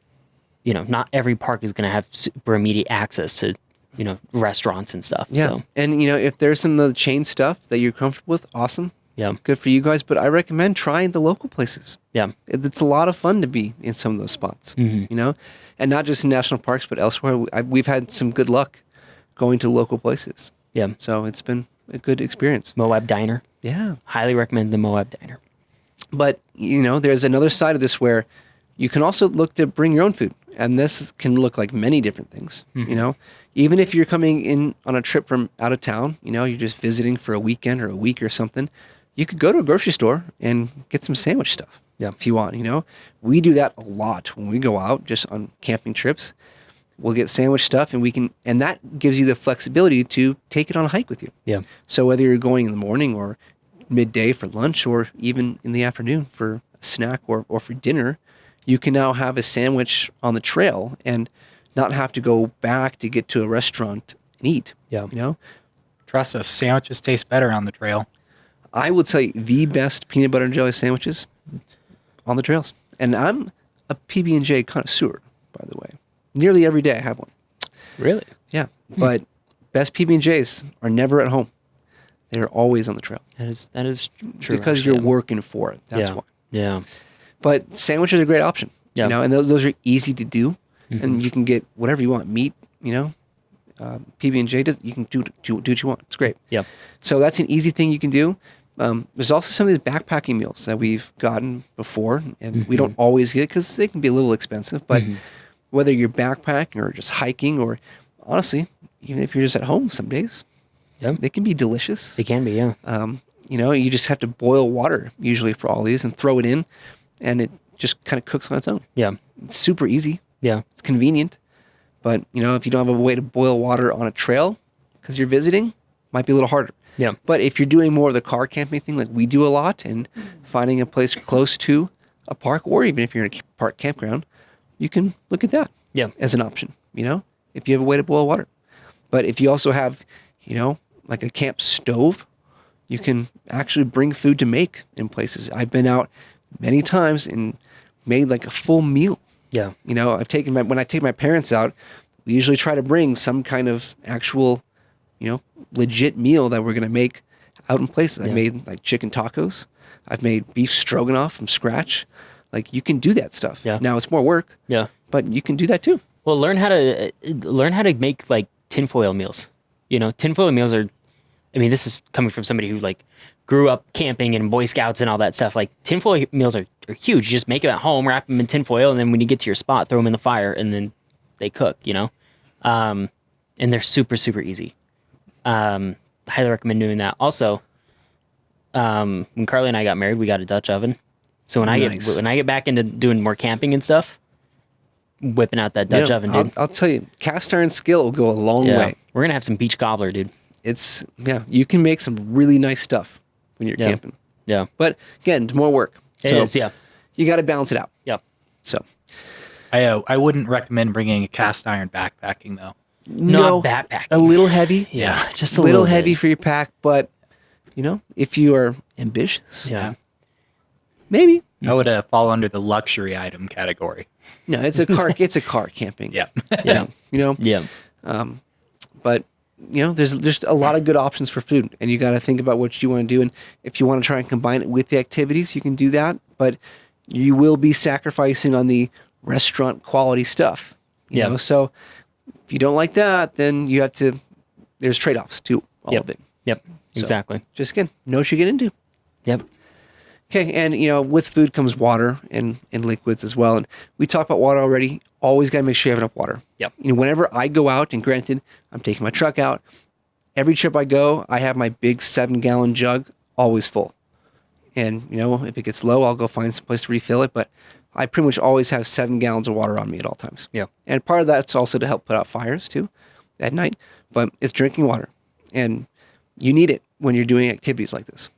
not every park is going to have super immediate access to, restaurants and stuff. Yeah. So, And, if there's some of the chain stuff that you're comfortable with, awesome. yeah. Good for you guys. But I recommend trying the local places. Yeah. It's a lot of fun to be in some of those spots, and not just in national parks, but elsewhere. We've had some good luck going to local places. Yeah. So it's been a good experience. Moab Diner. Yeah. Highly recommend the Moab Diner. But, there's another side of this where you can also look to bring your own food. And this can look like many different things, Even if you're coming in on a trip from out of town, you're just visiting for a weekend or a week or something, you could go to a grocery store and get some sandwich stuff. Yeah. If you want, We do that a lot when we go out just on camping trips. We'll get sandwich stuff and that gives you the flexibility to take it on a hike with you. Yeah. So whether you're going in the morning or midday for lunch or even in the afternoon for a snack or for dinner, you can now have a sandwich on the trail and not have to go back to get to a restaurant and eat. Yeah. Trust us, sandwiches taste better on the trail. I will tell you the best peanut butter and jelly sandwiches on the trails. And I'm a PB&J connoisseur, by the way. Nearly every day I have one. Really? Yeah. But best PB&Js are never at home. They're always on the trail. That is true. Because actually, you're working for it. That's yeah. why. Yeah. But sandwich is a great option. Yeah. You know, and those are easy to do, Mhm. and you can get whatever you want, meat, you know, PB&J, you can do what you want. It's great. Yeah. So that's an easy thing you can do. There's also some of these backpacking meals that we've gotten before, and we don't always get because they can be a little expensive. But whether you're backpacking or just hiking, or honestly, even if you're just at home some days, Yep. they can be delicious. It can be, yeah. You know, you just have to boil water usually for all these and throw it in, and it just kind of cooks on its own. Yeah. It's super easy. Yeah. It's convenient. But, you know, if you don't have a way to boil water on a trail because you're visiting, might be a little harder. Yeah. But if you're doing more of the car camping thing like we do a lot, and finding a place close to a park, or even if you're in a park campground, you can look at that Yeah. as an option, you know, if you have a way to boil water. But if you also have, you know, like a camp stove, you can actually bring food to make in places. I've been out many times and made like a full meal. Yeah. You know, when I take my parents out, we usually try to bring some kind of actual, you know, legit meal that we're going to make out in places. I made like chicken tacos. I've made beef stroganoff from scratch. Like, you can do that stuff. Yeah. Now it's more work, Yeah. but you can do that too. Well, learn how to make like tinfoil meals. You know, tinfoil meals are, I mean, this is coming from somebody who like grew up camping and Boy Scouts and all that stuff. Like, tinfoil meals are huge. You just make them at home, wrap them in tinfoil, and then when you get to your spot, throw them in the fire, and then they cook, you know? And they're super, super easy. Highly recommend doing that. Also, when Carly and I got married, we got a Dutch oven. So when I get back into doing more camping and stuff, whipping out that Dutch oven, dude. I'll tell you, cast iron skillet will go a long Yeah. way. We're gonna have some beach cobbler, dude. You can make some really nice stuff when you're camping. Yeah. But again, it's more work. It is, yeah. You got to balance it out. Yep. So I wouldn't recommend bringing a cast iron backpacking though. Not backpacking. A little heavy. Yeah. Just a little little heavy bit. for your pack, but you know, if you are ambitious, Yeah. maybe. I would fall under the luxury item category. No, it's a car. It's a car camping. Yeah. Yeah. You know. Yeah. But you know, there's just a lot of good options for food, and you got to think about what you want to do. And if you want to try and combine it with the activities, you can do that. But you will be sacrificing on the restaurant quality stuff. You know? So if you don't like that, then you have to. There's trade-offs to all of it. Yep. So, Exactly. Just again, know what you get into. Yep. Okay, and you know, with food comes water and liquids as well. And we talked about water already. Always got to make sure you have enough water. Yep. You know, whenever I go out, and granted, I'm taking my truck out. Every trip I go, I have my big 7-gallon jug always full. And you know, if it gets low, I'll go find some place to refill it. But I pretty much always have 7 gallons of water on me at all times. Yeah. And part of that's also to help put out fires too, at night. But it's drinking water, and you need it when you're doing activities like this,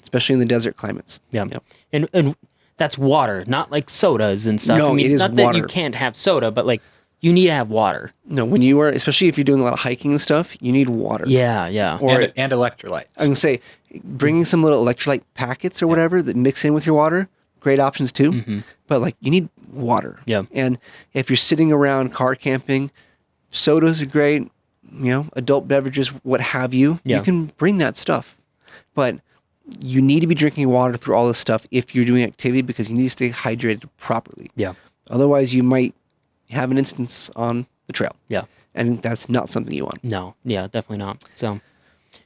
especially in the desert climates. Yeah. Yep. And that's water, not like sodas and stuff. No, I mean, it is not that water. you can't have soda, but like you need to have water. No, when you are, especially if you're doing a lot of hiking and stuff, you need water. Yeah. Yeah. Or and electrolytes. I can say, bringing some little electrolyte packets or whatever that mix in with your water, great options too. But like, you need water. Yeah. And if you're sitting around car camping, sodas are great. You know, adult beverages, what have you. Yeah. You can bring that stuff, but you need to be drinking water through all this stuff if you're doing activity, because you need to stay hydrated properly. Yeah. Otherwise, you might have an instance on the trail. Yeah. And that's not something you want. No. Yeah, definitely not. So,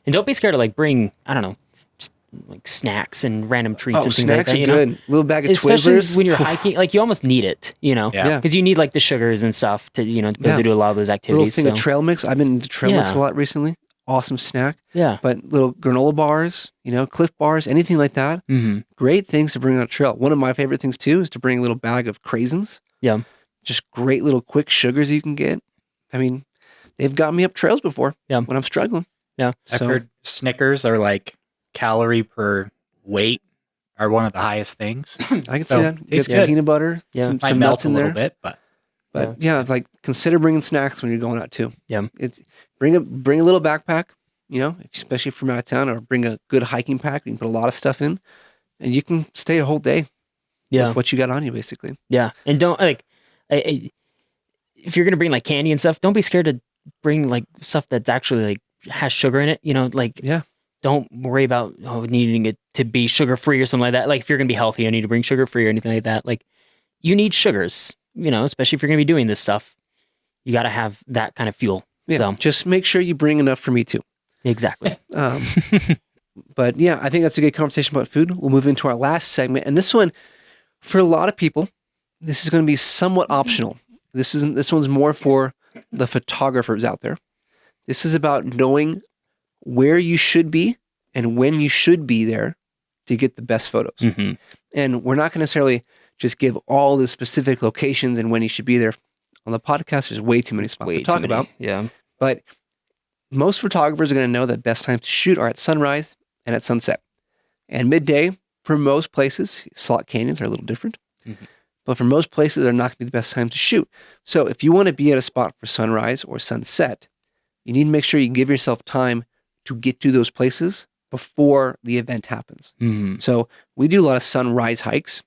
and don't be scared to like bring, I don't know, just like snacks and random treats and things like snacks that. are You good. know? Little bag of Especially Twizzlers. when you're hiking, like you almost need it, you know? Yeah. Because you need like the sugars and stuff to, you know, to be able to Yeah. do a lot of those Little activities. thing So, of trail mix. I've been into trail mix Yeah. a lot recently. Awesome snack. yeah. But little granola bars, you know, Cliff bars, anything like that. Mm-hmm. Great things to bring on a trail. One of my favorite things too is to bring a little bag of craisins. Yeah. Just great little quick sugars you can get. I mean, they've got me up trails before. Yeah. When I'm struggling. Yeah. I've So heard Snickers are like calorie per weight are one of the highest things. I can see So, that. Get tastes some good. peanut butter, Yeah. some Might nuts melt a in little there. bit, but But yeah, like consider bringing snacks when you're going out too. Yeah. It's bring a little backpack, you know, especially if you're from out of town, or bring a good hiking pack. You can put a lot of stuff in, and you can stay a whole day Yeah. with what you got on you, basically. Yeah. And don't like, if you're going to bring like candy and stuff, don't be scared to bring like stuff that's actually like has sugar in it, you know, like Yeah. don't worry about needing it to be sugar free or something like that. Like if you're going to be healthy, I need to bring sugar free or anything like that. Like you need sugars, especially if you're going to be doing this stuff. You got to have that kind of fuel. Yeah, So just make sure you bring enough for me too. exactly. But yeah, I think that's a good conversation about food. We'll move into our last segment. And this one, for a lot of people, this is going to be somewhat optional. This one's more for the photographers out there. This is about knowing where you should be and when you should be there to get the best photos. Mm-hmm. And we're not going to necessarily just give all the specific locations and when you should be there. On the podcast, there's way too many spots to talk about. Yeah. But most photographers are going to know that best times to shoot are at sunrise and at sunset. And midday, for most places, slot canyons are a little different. Mm-hmm. But for most places, they're not going to be the best time to shoot. So if you want to be at a spot for sunrise or sunset, you need to make sure you give yourself time to get to those places before the event happens. Mm-hmm. So we do a lot of sunrise hikes.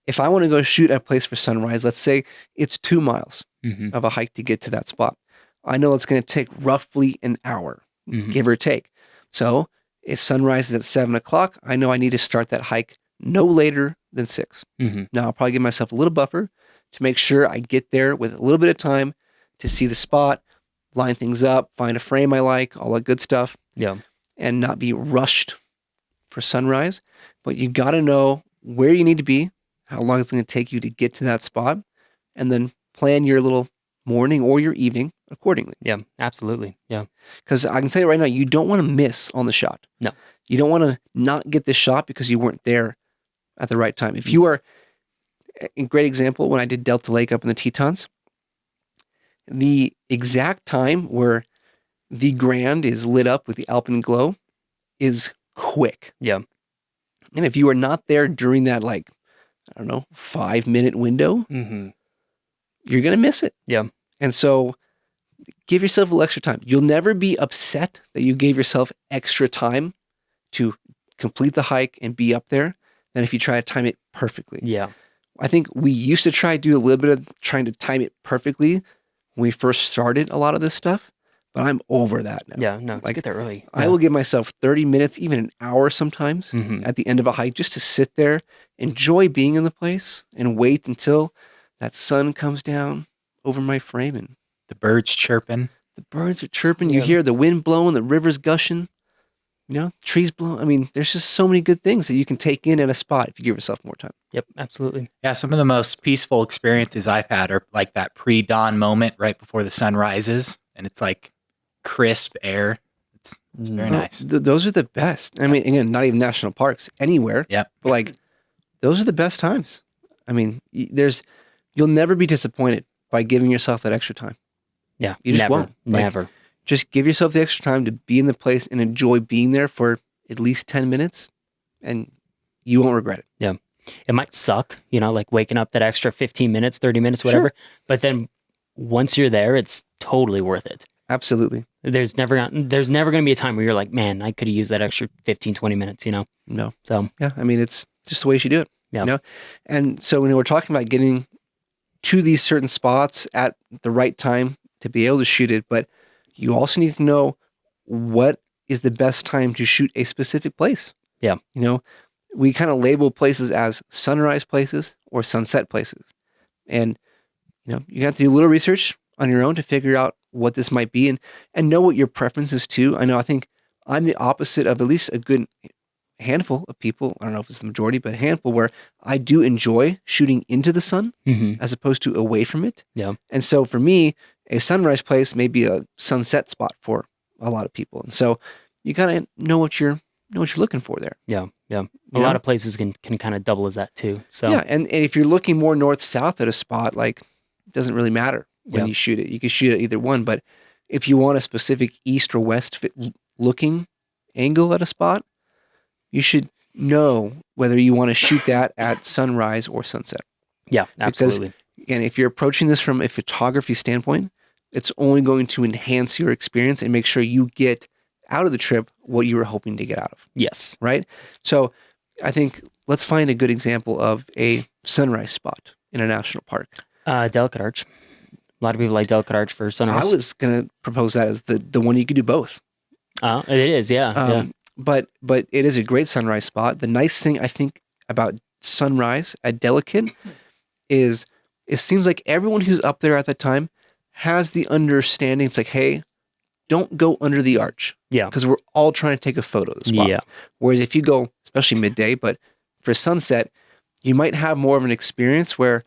If I want to go shoot at a place for sunrise, let's say it's 2 miles Mm-hmm. of a hike to get to that spot. I know it's going to take roughly an hour, Mm-hmm. give or take. So if sunrise is at 7 o'clock, I know I need to start that hike no later than 6. Mm-hmm. Now I'll probably give myself a little buffer to make sure I get there with a little bit of time to see the spot, line things up, find a frame I like, all that good stuff, Yeah. and not be rushed for sunrise. But you got to know where you need to be, how long it's going to take you to get to that spot, and then plan your little morning or your evening accordingly. Yeah. Absolutely. Yeah. Because I can tell you right now, you don't want to miss on the shot. No. You don't want to not get this shot because you weren't there at the right time. If you are, a great example, when I did Delta Lake up in the Tetons, the exact time where the Grand is lit up with the Alpine glow is quick. Yeah. And if you are not there during that, 5-minute window, Mm-hmm. you're going to miss it. Yeah. And so give yourself a little extra time. You'll never be upset that you gave yourself extra time to complete the hike and be up there than if you try to time it perfectly. Yeah. I think we used to try to do a little bit of trying to time it perfectly when we first started a lot of this stuff, but I'm over that now. Yeah. No, let's get there early. I will give myself 30 minutes, even an hour sometimes Mm-hmm. at the end of a hike just to sit there, enjoy being in the place and wait until that sun comes down over my frame and The birds chirping. the birds are chirping. You Yeah. hear the wind blowing, the river's gushing, trees blowing. I mean, there's just so many good things that you can take in at a spot if you give yourself more time. Yep. Absolutely. Yeah, some of the most peaceful experiences I've had are like that pre-dawn moment right before the sun rises, and it's like crisp air. It's very Oh, nice. those are the best. I mean, again, not even national parks, anywhere. Yep. But those are the best times. I mean, you'll never be disappointed by giving yourself that extra time. Yeah. You just never. won't. Never. Just give yourself the extra time to be in the place and enjoy being there for at least 10 minutes, and you won't regret it. It might suck, like waking up that extra 15 minutes, 30 minutes, whatever. Sure. But then once you're there, it's totally worth it. Absolutely. There's never going to be a time where you're like, man, I could have used that extra 15, 20 minutes, No. So, Yeah. I mean, it's just the way you should do it. Yeah. And so when we're talking about getting to these certain spots at the right time to be able to shoot it, but you also need to know what is the best time to shoot a specific place. Yeah. We kind of label places as sunrise places or sunset places. And, you have to do a little research on your own to figure out what this might be and know what your preference is too. I think I'm the opposite of at least a good handful of people. I don't know if it's the majority, but a handful where I do enjoy shooting into the sun mhm. as opposed to away from it. Yeah. And so for me, a sunrise place may be a sunset spot for a lot of people. And so you gotta know what you're looking for there. Yeah. Yeah. A You lot know? of places can kind of double as that too. So, Yeah, and if you're looking more north-south at a spot, it doesn't really matter when Yeah. you shoot it. You can shoot at either one, but if you want a specific east or west looking angle at a spot, you should know whether you want to shoot that at sunrise or sunset. yeah, absolutely. And if you're approaching this from a photography standpoint, it's only going to enhance your experience and make sure you get out of the trip what you were hoping to get out of, Yes. right? So I think let's find a good example of a sunrise spot in a national park. Delicate Arch. A lot of people like Delicate Arch for sunrise. I was going to propose that as the one you could do both. It is, yeah. But it is a great sunrise spot. The nice thing I think about sunrise at Delicate is it seems like everyone who's up there at the time has the understanding. It's like, hey, don't go under the arch. Yeah. Because we're all trying to take a photo of the spot. Yeah. Whereas if you go, especially midday, but for sunset, you might have more of an experience where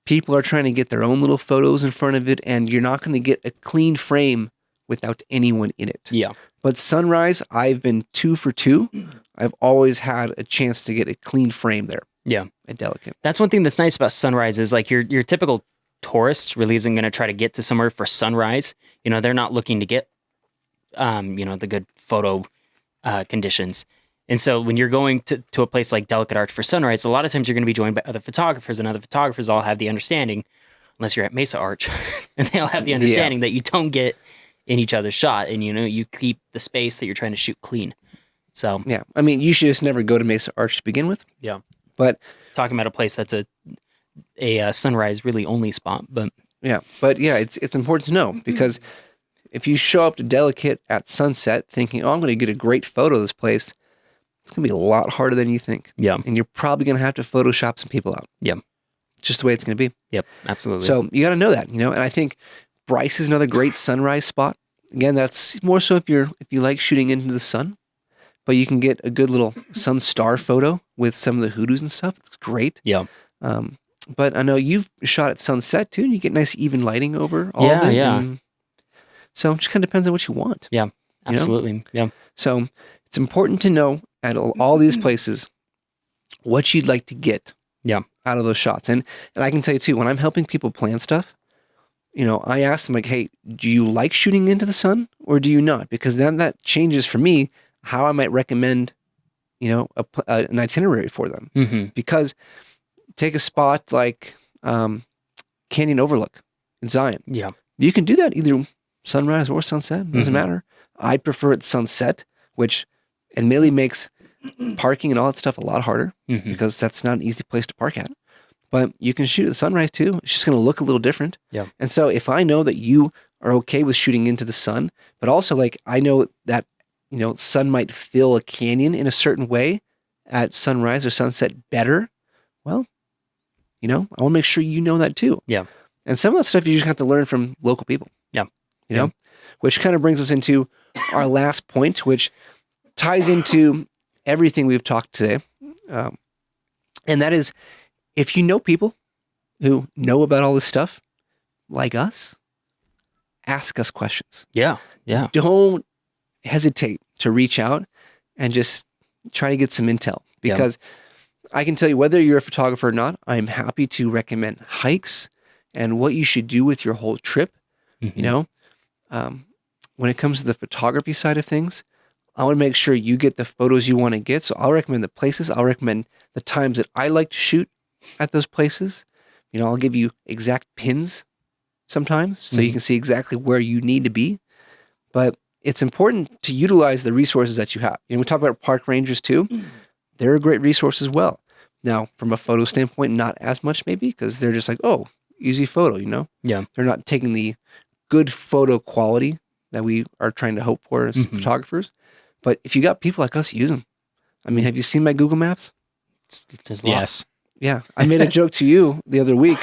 people are trying to get their own little photos in front of it, and you're not going to get a clean frame without anyone in it. Yeah. But sunrise, I've been 2 for 2. I've always had a chance to get a clean frame there. Yeah. At Delicate. That's one thing that's nice about sunrise is like your typical tourist really isn't going to try to get to somewhere for sunrise. You know, they're not looking to get, the good photo conditions. And so when you're going to a place like Delicate Arch for sunrise, a lot of times you're going to be joined by other photographers, and other photographers all have the understanding, unless you're at Mesa Arch, and they all have the understanding that you don't get in each other's shot, and you keep the space that you're trying to shoot clean. So yeah, I mean, you should just never go to Mesa Arch to begin with. Yeah, but talking about a place that's a sunrise really only spot, but it's important to know, because if you show up to Delicate at sunset thinking, oh, I'm going to get a great photo of this place, it's going to be a lot harder than you think. Yeah. And you're probably going to have to Photoshop some people out. Yeah. Just the way it's going to be. Yep, absolutely. So you got to know that, and I think Bryce is another great sunrise spot. Again, that's more so if you like shooting into the sun, but you can get a good little sun star photo with some of the hoodoos and stuff. It's great. Yeah. But I know you've shot at sunset too, and you get nice even lighting over all of it. Yeah. And so it just kind of depends on what you want. Yeah, absolutely. Yeah. So it's important to know at all these places what you'd like to get out of those shots. And I can tell you too, when I'm helping people plan stuff, I ask them like, hey, do you like shooting into the sun or do you not? Because then that changes for me how I might recommend, an itinerary for them. Mm-hmm. Because take a spot like Canyon Overlook in Zion. Yeah. You can do that either sunrise or sunset. Doesn't matter. I prefer it sunset, which admittedly makes parking and all that stuff a lot harder because that's not an easy place to park at. But you can shoot at sunrise too. It's just going to look a little different. Yeah. And so if I know that you are okay with shooting into the sun, but also like I know that, sun might fill a canyon in a certain way at sunrise or sunset better, well, I want to make sure you know that too. Yeah. And some of that stuff you just have to learn from local people. Yeah. Which kind of brings us into our last point, which ties into everything we've talked today. And that is, if you know people who know about all this stuff, like us, ask us questions. Yeah. Yeah. Don't hesitate to reach out and just try to get some intel, because I can tell you, whether you're a photographer or not, I'm happy to recommend hikes and what you should do with your whole trip. When it comes to the photography side of things, I want to make sure you get the photos you want to get. So I'll recommend the places. I'll recommend the times that I like to shoot at those places. I'll give you exact pins sometimes so you can see exactly where you need to be. But it's important to utilize the resources that you have. We talk about park rangers too. They're a great resource as well. Now, from a photo standpoint, not as much maybe, because they're just like, oh, easy photo, Yeah. They're not taking the good photo quality that we are trying to hope for as photographers. But if you got people like us, use them. I mean, have you seen my Google Maps? There's a lot. Yes. Yeah. I made a joke to you the other week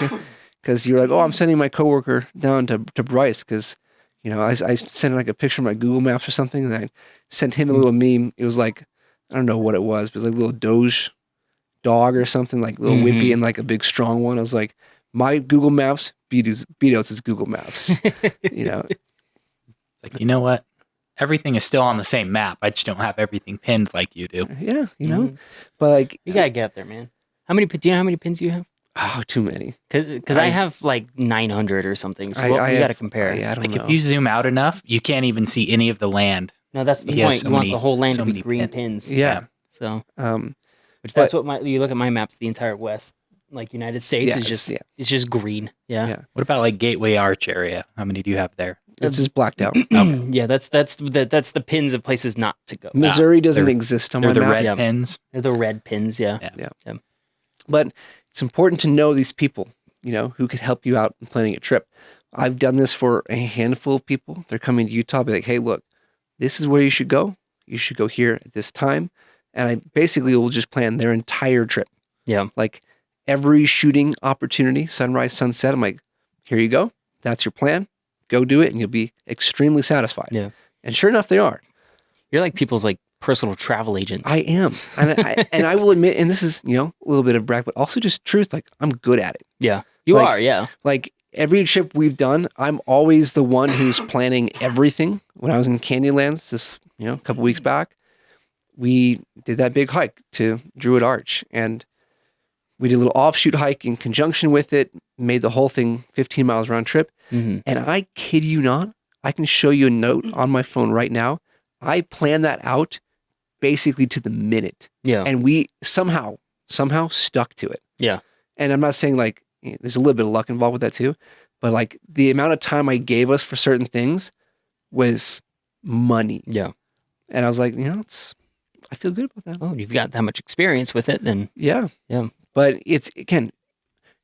because you were like, oh, I'm sending my coworker down to Bryce because, I sent like a picture of my Google Maps or something, and I sent him a little meme. It was like, I don't know what it was, but it was like a little Doge dog or something, like a little wimpy and like a big strong one. I was like, my Google Maps, BDOTES is Google Maps. Like, you know what? Everything is still on the same map. I just don't have everything pinned like you do. Yeah, but like, You gotta get up there, man. Do you know how many pins you have? oh, too many. Because I have like 900 or something. So we I gotta have- compare. I don't Like, know. if you zoom out enough, you can't even see any of the land. No, that's the He has point. so You want many- the whole land so to be many green pins. pins. Yeah. So, Um, which that's what you look at my maps. The entire West, like United States, Yeah, is just it's- it's just green. Yeah. Yeah. What about like Gateway Arch area? How many do you have there? it's just blacked out. Yeah, that's the pins of places not to go. Missouri doesn't they're- exist on They're my the map. red Yeah. pins. They're the red pins. Yeah. But it's important to know these people, who could help you out in planning a trip. I've done this for a handful of people. They're coming to Utah, be like, hey, look, this is where you should go. You should go here at this time. And I basically will just plan their entire trip. Yeah. Like every shooting opportunity, sunrise, sunset, I'm like, here you go. That's your plan. Go do it and you'll be extremely satisfied. Yeah. And sure enough, they are. You're like people's like personal travel agent. I am. And I will admit, and this is, a little bit of brag, but also just truth, like I'm good at it. Yeah. You Like- are, yeah. Like every trip we've done, I'm always the one who's planning everything. When I was in Canyonlands this, a couple weeks back, we did that big hike to Druid Arch and we did a little offshoot hike in conjunction with it, made the whole thing 15 miles round trip. Mm-hmm. And I kid you not, I can show you a note on my phone right now. I planned that out basically to the minute. Yeah. And we somehow stuck to it. Yeah. And I'm not saying like there's a little bit of luck involved with that too, but like the amount of time I gave us for certain things was money. Yeah. And I was like, I feel good about that. Oh, you've got that much experience with it, then Yeah. Yeah. But again,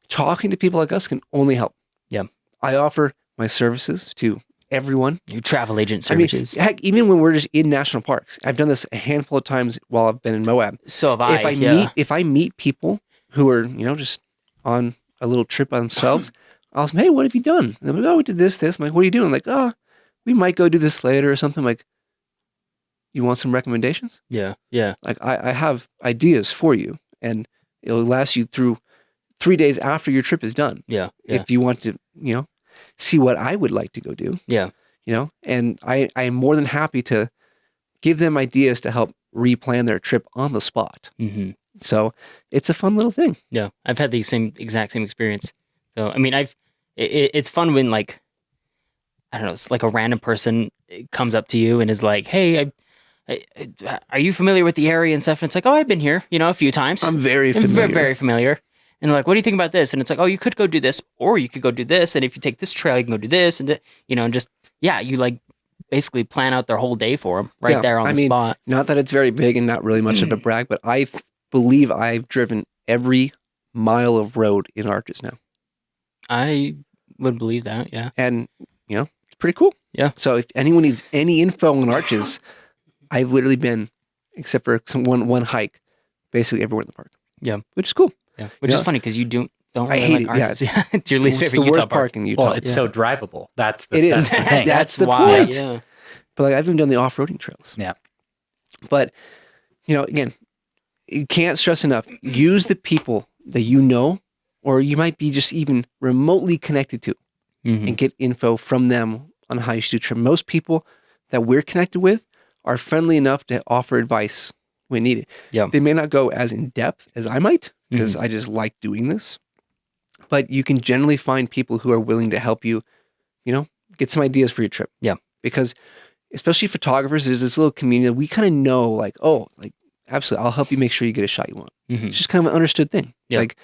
talking to people like us can only help. Yeah. I offer my services to everyone. your travel agent I mean, services. heck, even when we're just in national parks, I've done this a handful of times while I've been in Moab. So have I. If I meet people who are, just on a little trip by themselves, I'll say, hey, what have you done? And they're like, oh, we did this. I'm like, what are you doing? I'm like, oh, we might go do this later or something. I'm like, you want some recommendations? Yeah. Yeah. Like I have ideas for you and it'll last you through 3 days after your trip is done. Yeah. Yeah. If you want to, see what I would like to go do, Yeah. and I am more than happy to give them ideas to help replan their trip on the spot. Mm-hmm. So it's a fun little thing. Yeah. I've had the exact same experience. So, I mean, it's fun when like, I don't know, it's like a random person comes up to you and is like, hey, are you familiar with the area and stuff? And it's like, oh, I've been here, a few times. I'm very I'm familiar. very, very familiar. And they're like, what do you think about this? And it's like, oh, you could go do this, or you could go do this. And if you take this trail, you can go do this. And, and just, you like basically plan out their whole day for them right there on the spot. Not that it's very big and not really much of a brag, but I believe I've driven every mile of road in Arches now. I would believe that. Yeah. And, it's pretty cool. Yeah. So if anyone needs any info on Arches, I've literally been, except for one hike, basically everywhere in the park. Yeah. Which is cool. Yeah. Which is funny because you don't I really hate like it. Arches. Yeah. It's your least It's favorite the Utah worst park park in Utah. Well, it's so drivable. That's the thing. That's the why, point. Yeah. But like I've even done the off-roading trails. Yeah. But, again, you can't stress enough. Use the people that you know, or you might be just even remotely connected to, Mhm. and get info from them on how you should do trip. Most people that we're connected with are friendly enough to offer advice when needed. Yeah. They may not go as in depth as I might, because I just like doing this. But you can generally find people who are willing to help you, get some ideas for your trip. Yeah. Because especially photographers, there's this little community that we kind of know, like, oh, like, absolutely, I'll help you make sure you get a shot you want. Mhm. It's just kind of an understood thing. Yeah. Like,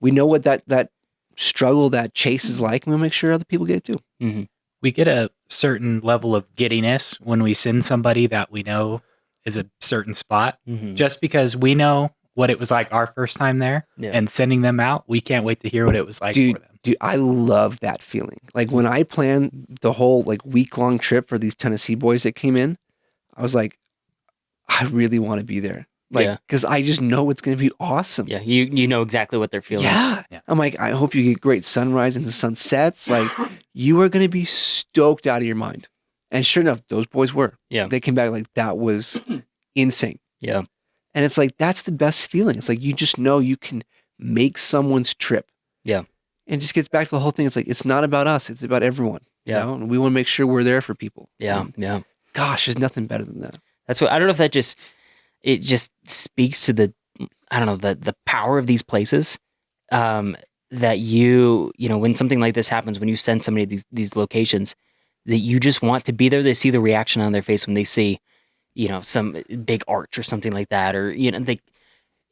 we know what that struggle, that chase is like, and we'll make sure other people get it too. Mhm. We get a certain level of giddiness when we send somebody that we know is a certain spot, Mhm. just because we know what it was like our first time there, Yeah. and sending them out, we can't wait to hear what it was like for them. Dude, I love that feeling. Like when I planned the whole like week-long trip for these Tennessee boys that came in, I was like, I really want to be there. Like, Yeah. because I just know it's going to be awesome. Yeah. You know exactly what they're feeling. Yeah. Yeah. I'm like, I hope you get great sunrise and the sunsets. Like, you are going to be stoked out of your mind. And sure enough, those boys were. Yeah. They came back like, that was insane. Yeah. And it's like, that's the best feeling. It's like, you just know you can make someone's trip. Yeah. And it just gets back to the whole thing. It's like, it's not about us. It's about everyone. Yeah. And we want to make sure we're there for people. Yeah. And Yeah. gosh, there's nothing better than that. That's what I don't know if that it just speaks to the power of these places. That when something like this happens, when you send somebody to these locations, that you just want to be there. They see the reaction on their face when they see, some big arch or something like that, or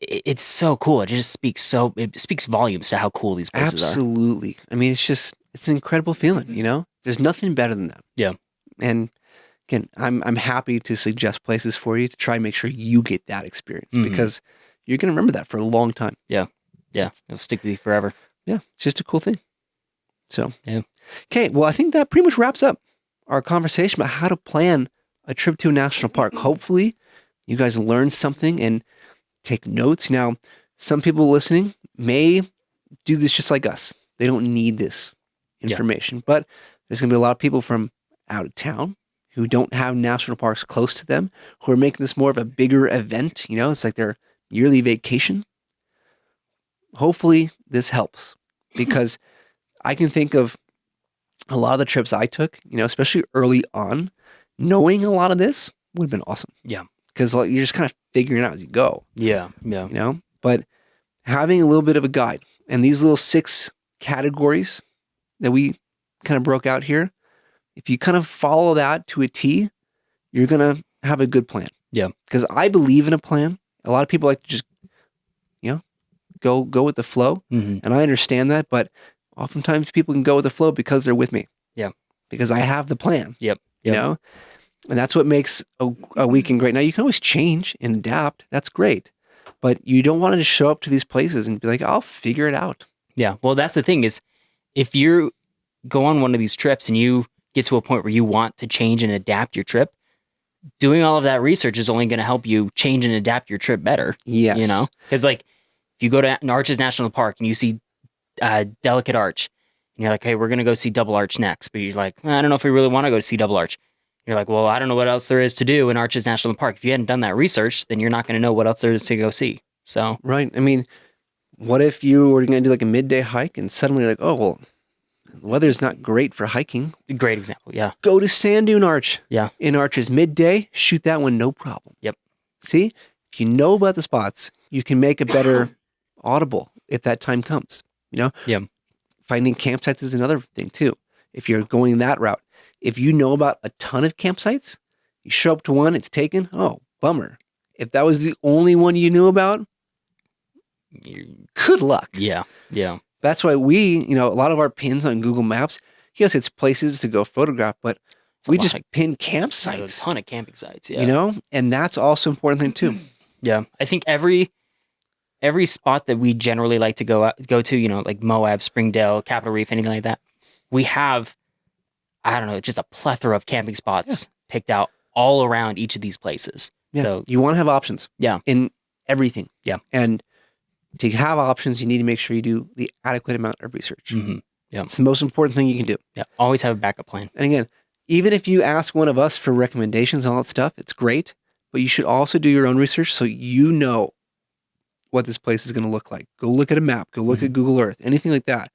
it's so cool. It speaks volumes to how cool these places Absolutely. I mean, it's an incredible feeling, There's nothing better than that. Yeah. And again, I'm happy to suggest places for you to try and make sure you get that experience Mhm. because you're going to remember that for a long time. are. Yeah, it'll stick with you forever. Yeah. It's just a cool thing. So, Yeah. Okay. Well, I think that pretty much wraps up our conversation about how to plan a trip to a national park. Hopefully you guys learned something and take notes. Now, some people listening may do this just like us. They don't need this Yeah. information, but there's going to be a lot of people from out of town who don't have national parks close to them, who are making this more of a bigger event. You know, it's like their yearly vacation. Hopefully this helps, because I can think of a lot of the trips I took, you know, especially early on, knowing a lot of this would have been awesome. Yeah. Because you're just kind of figuring it out as you go, Yeah. you know, but having a little bit of a guide and these little 6 categories that we kind of broke out here, if you kind of follow that to a T, you're going to have a good plan. Yeah. Because I believe in a plan. A lot of people like to just, you know, go with the flow. Mm-hmm. And I understand that, but oftentimes people can go with the flow because they're with me. Yeah. Because I have the plan. Yep. You know? And that's what makes a weekend great. Now you can always change and adapt. That's great. But you don't want to just show up to these places and be like, I'll figure it out. Yeah. Well, that's the thing is, if you go on one of these trips and you get to a point where you want to change and adapt your trip, doing all of that research is only going to help you change and adapt your trip better. Yes. You know, because like if you go to Arches National Park and you see Delicate Arch, and you're like, hey, we're going to go see Double Arch next. But you're like, I don't know if we really want to go see Double Arch. You're like, well, I don't know what else there is to do in Arches National Park. If you hadn't done that research, then you're not going to know what else there is to go see. So, Right. I mean, what if you were going to do like a midday hike and suddenly you're like, oh, well, the weather's not great for hiking. great example. Yeah. Go to Sand Dune Arch. Yeah. In Arches midday, shoot that one, no problem. Yep. See, if you know about the spots, you can make a better audible if that time comes, you know? Yeah. Finding campsites is another thing too. If you're going that route, if you know about a ton of campsites, you show up to one, it's taken. Oh, bummer. If that was the only one you knew about, good luck. Yeah. Yeah. That's why we, you know, a lot of our pins on Google Maps, yes, it's places to go photograph, but It's a we lot just of- pin There's campsites, a ton of camping sites. Yeah. you know, and that's also an important thing too. Yeah. I think every spot that we generally like to go to, you know, like Moab, Springdale, Capitol Reef, anything like that, we have, I don't know, just a plethora of camping spots picked out all around each of these places. Yeah. So You want to have options. Yeah. In everything. Yeah. And to have options, you need to make sure you do the adequate amount of research. mhm. It's the most important thing you can do. Yeah, always have a backup plan. And again, even if you ask one of us for recommendations and all that stuff, it's great, but you should also do your own research so you know what this place is going to look like. Go look at a map, go look at Google Earth, anything like that.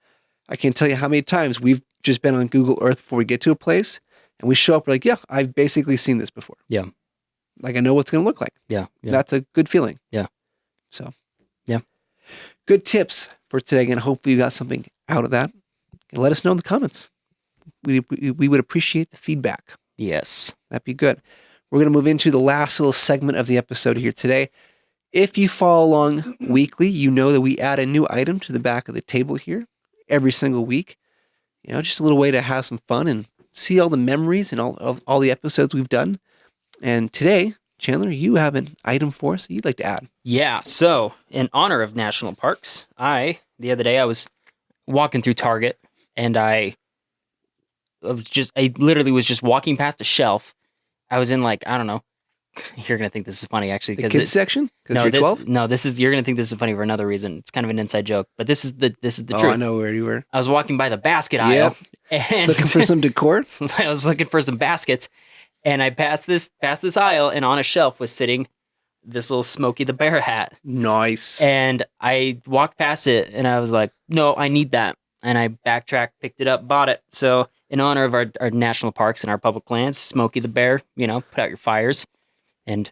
I can't tell you how many times we've just been on Google Earth before we get to a place and we show up, we're like, yeah, I've basically seen this before. Yeah. Like I know what's going to look like. Yeah. That's a good feeling. Yeah. So, yeah. Good tips for today. Again, hopefully you got something out of that. And let us know in the comments. We would appreciate the feedback. Yes. That'd be good. We're going to move into the last little segment of the episode here today. If you follow along weekly, you know that we add a new item to the back of the table here every single week. You know, just a little way to have some fun and see all the memories and all the episodes we've done. And today, Chandler, you have an item for us that you'd like to add. Yeah. So, in honor of national parks, the other day I was walking through Target and I literally was just walking past a shelf. I was in like, I don't know. You're going to think this is funny actually. The kids section? Because No, you're 12? you're going to think this is funny for another reason. It's kind of an inside joke, but this is the Oh, truth. I know where you were. I was walking by the basket aisle and Looking for some decor? I was looking for some baskets and I passed this aisle and on a shelf was sitting this little Smokey the Bear hat. Nice. And I walked past it and I was like, no, I need that. And I backtracked, picked it up, bought it. So in honor of our national parks and our public lands, Smokey the Bear, you know, put out your fires and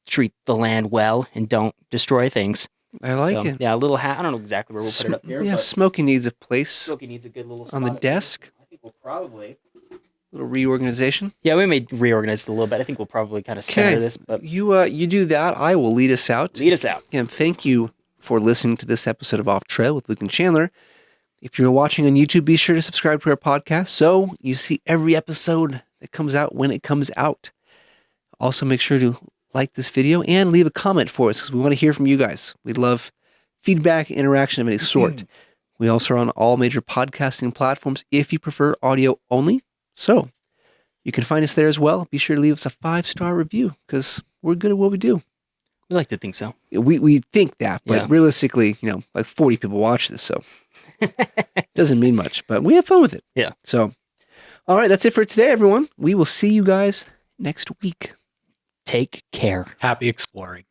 treat the land well and don't destroy things. I like So, it. Yeah, a little hat. I don't know exactly where we'll put it up here. Yeah, but Smokey needs a place. Smokey needs a good little spot On the up here. desk? I think we'll probably... Little reorganization. Yeah, we may reorganize it a little bit. I think we'll probably kind of center this, but You do that. I will lead us out. lead us out. Again, thank you for listening to this episode of Off Trail with Luke and Chandler. If you're watching on YouTube, be sure to subscribe to our podcast so you see every episode that comes out when it comes out. Also, make sure to like this video and leave a comment for us because we want to hear from you guys. We'd love feedback, interaction of any sort. We also are on all major podcasting platforms if you prefer audio only. So you can find us there as well. Be sure to leave us a 5-star review because we're good at what we do. We like to think so. We think that, but Yeah. realistically, like 40 people watch this, so doesn't mean much. But we have fun with it. Yeah. So, all right, that's it for today, everyone. We will see you guys next week. Take care. Happy exploring.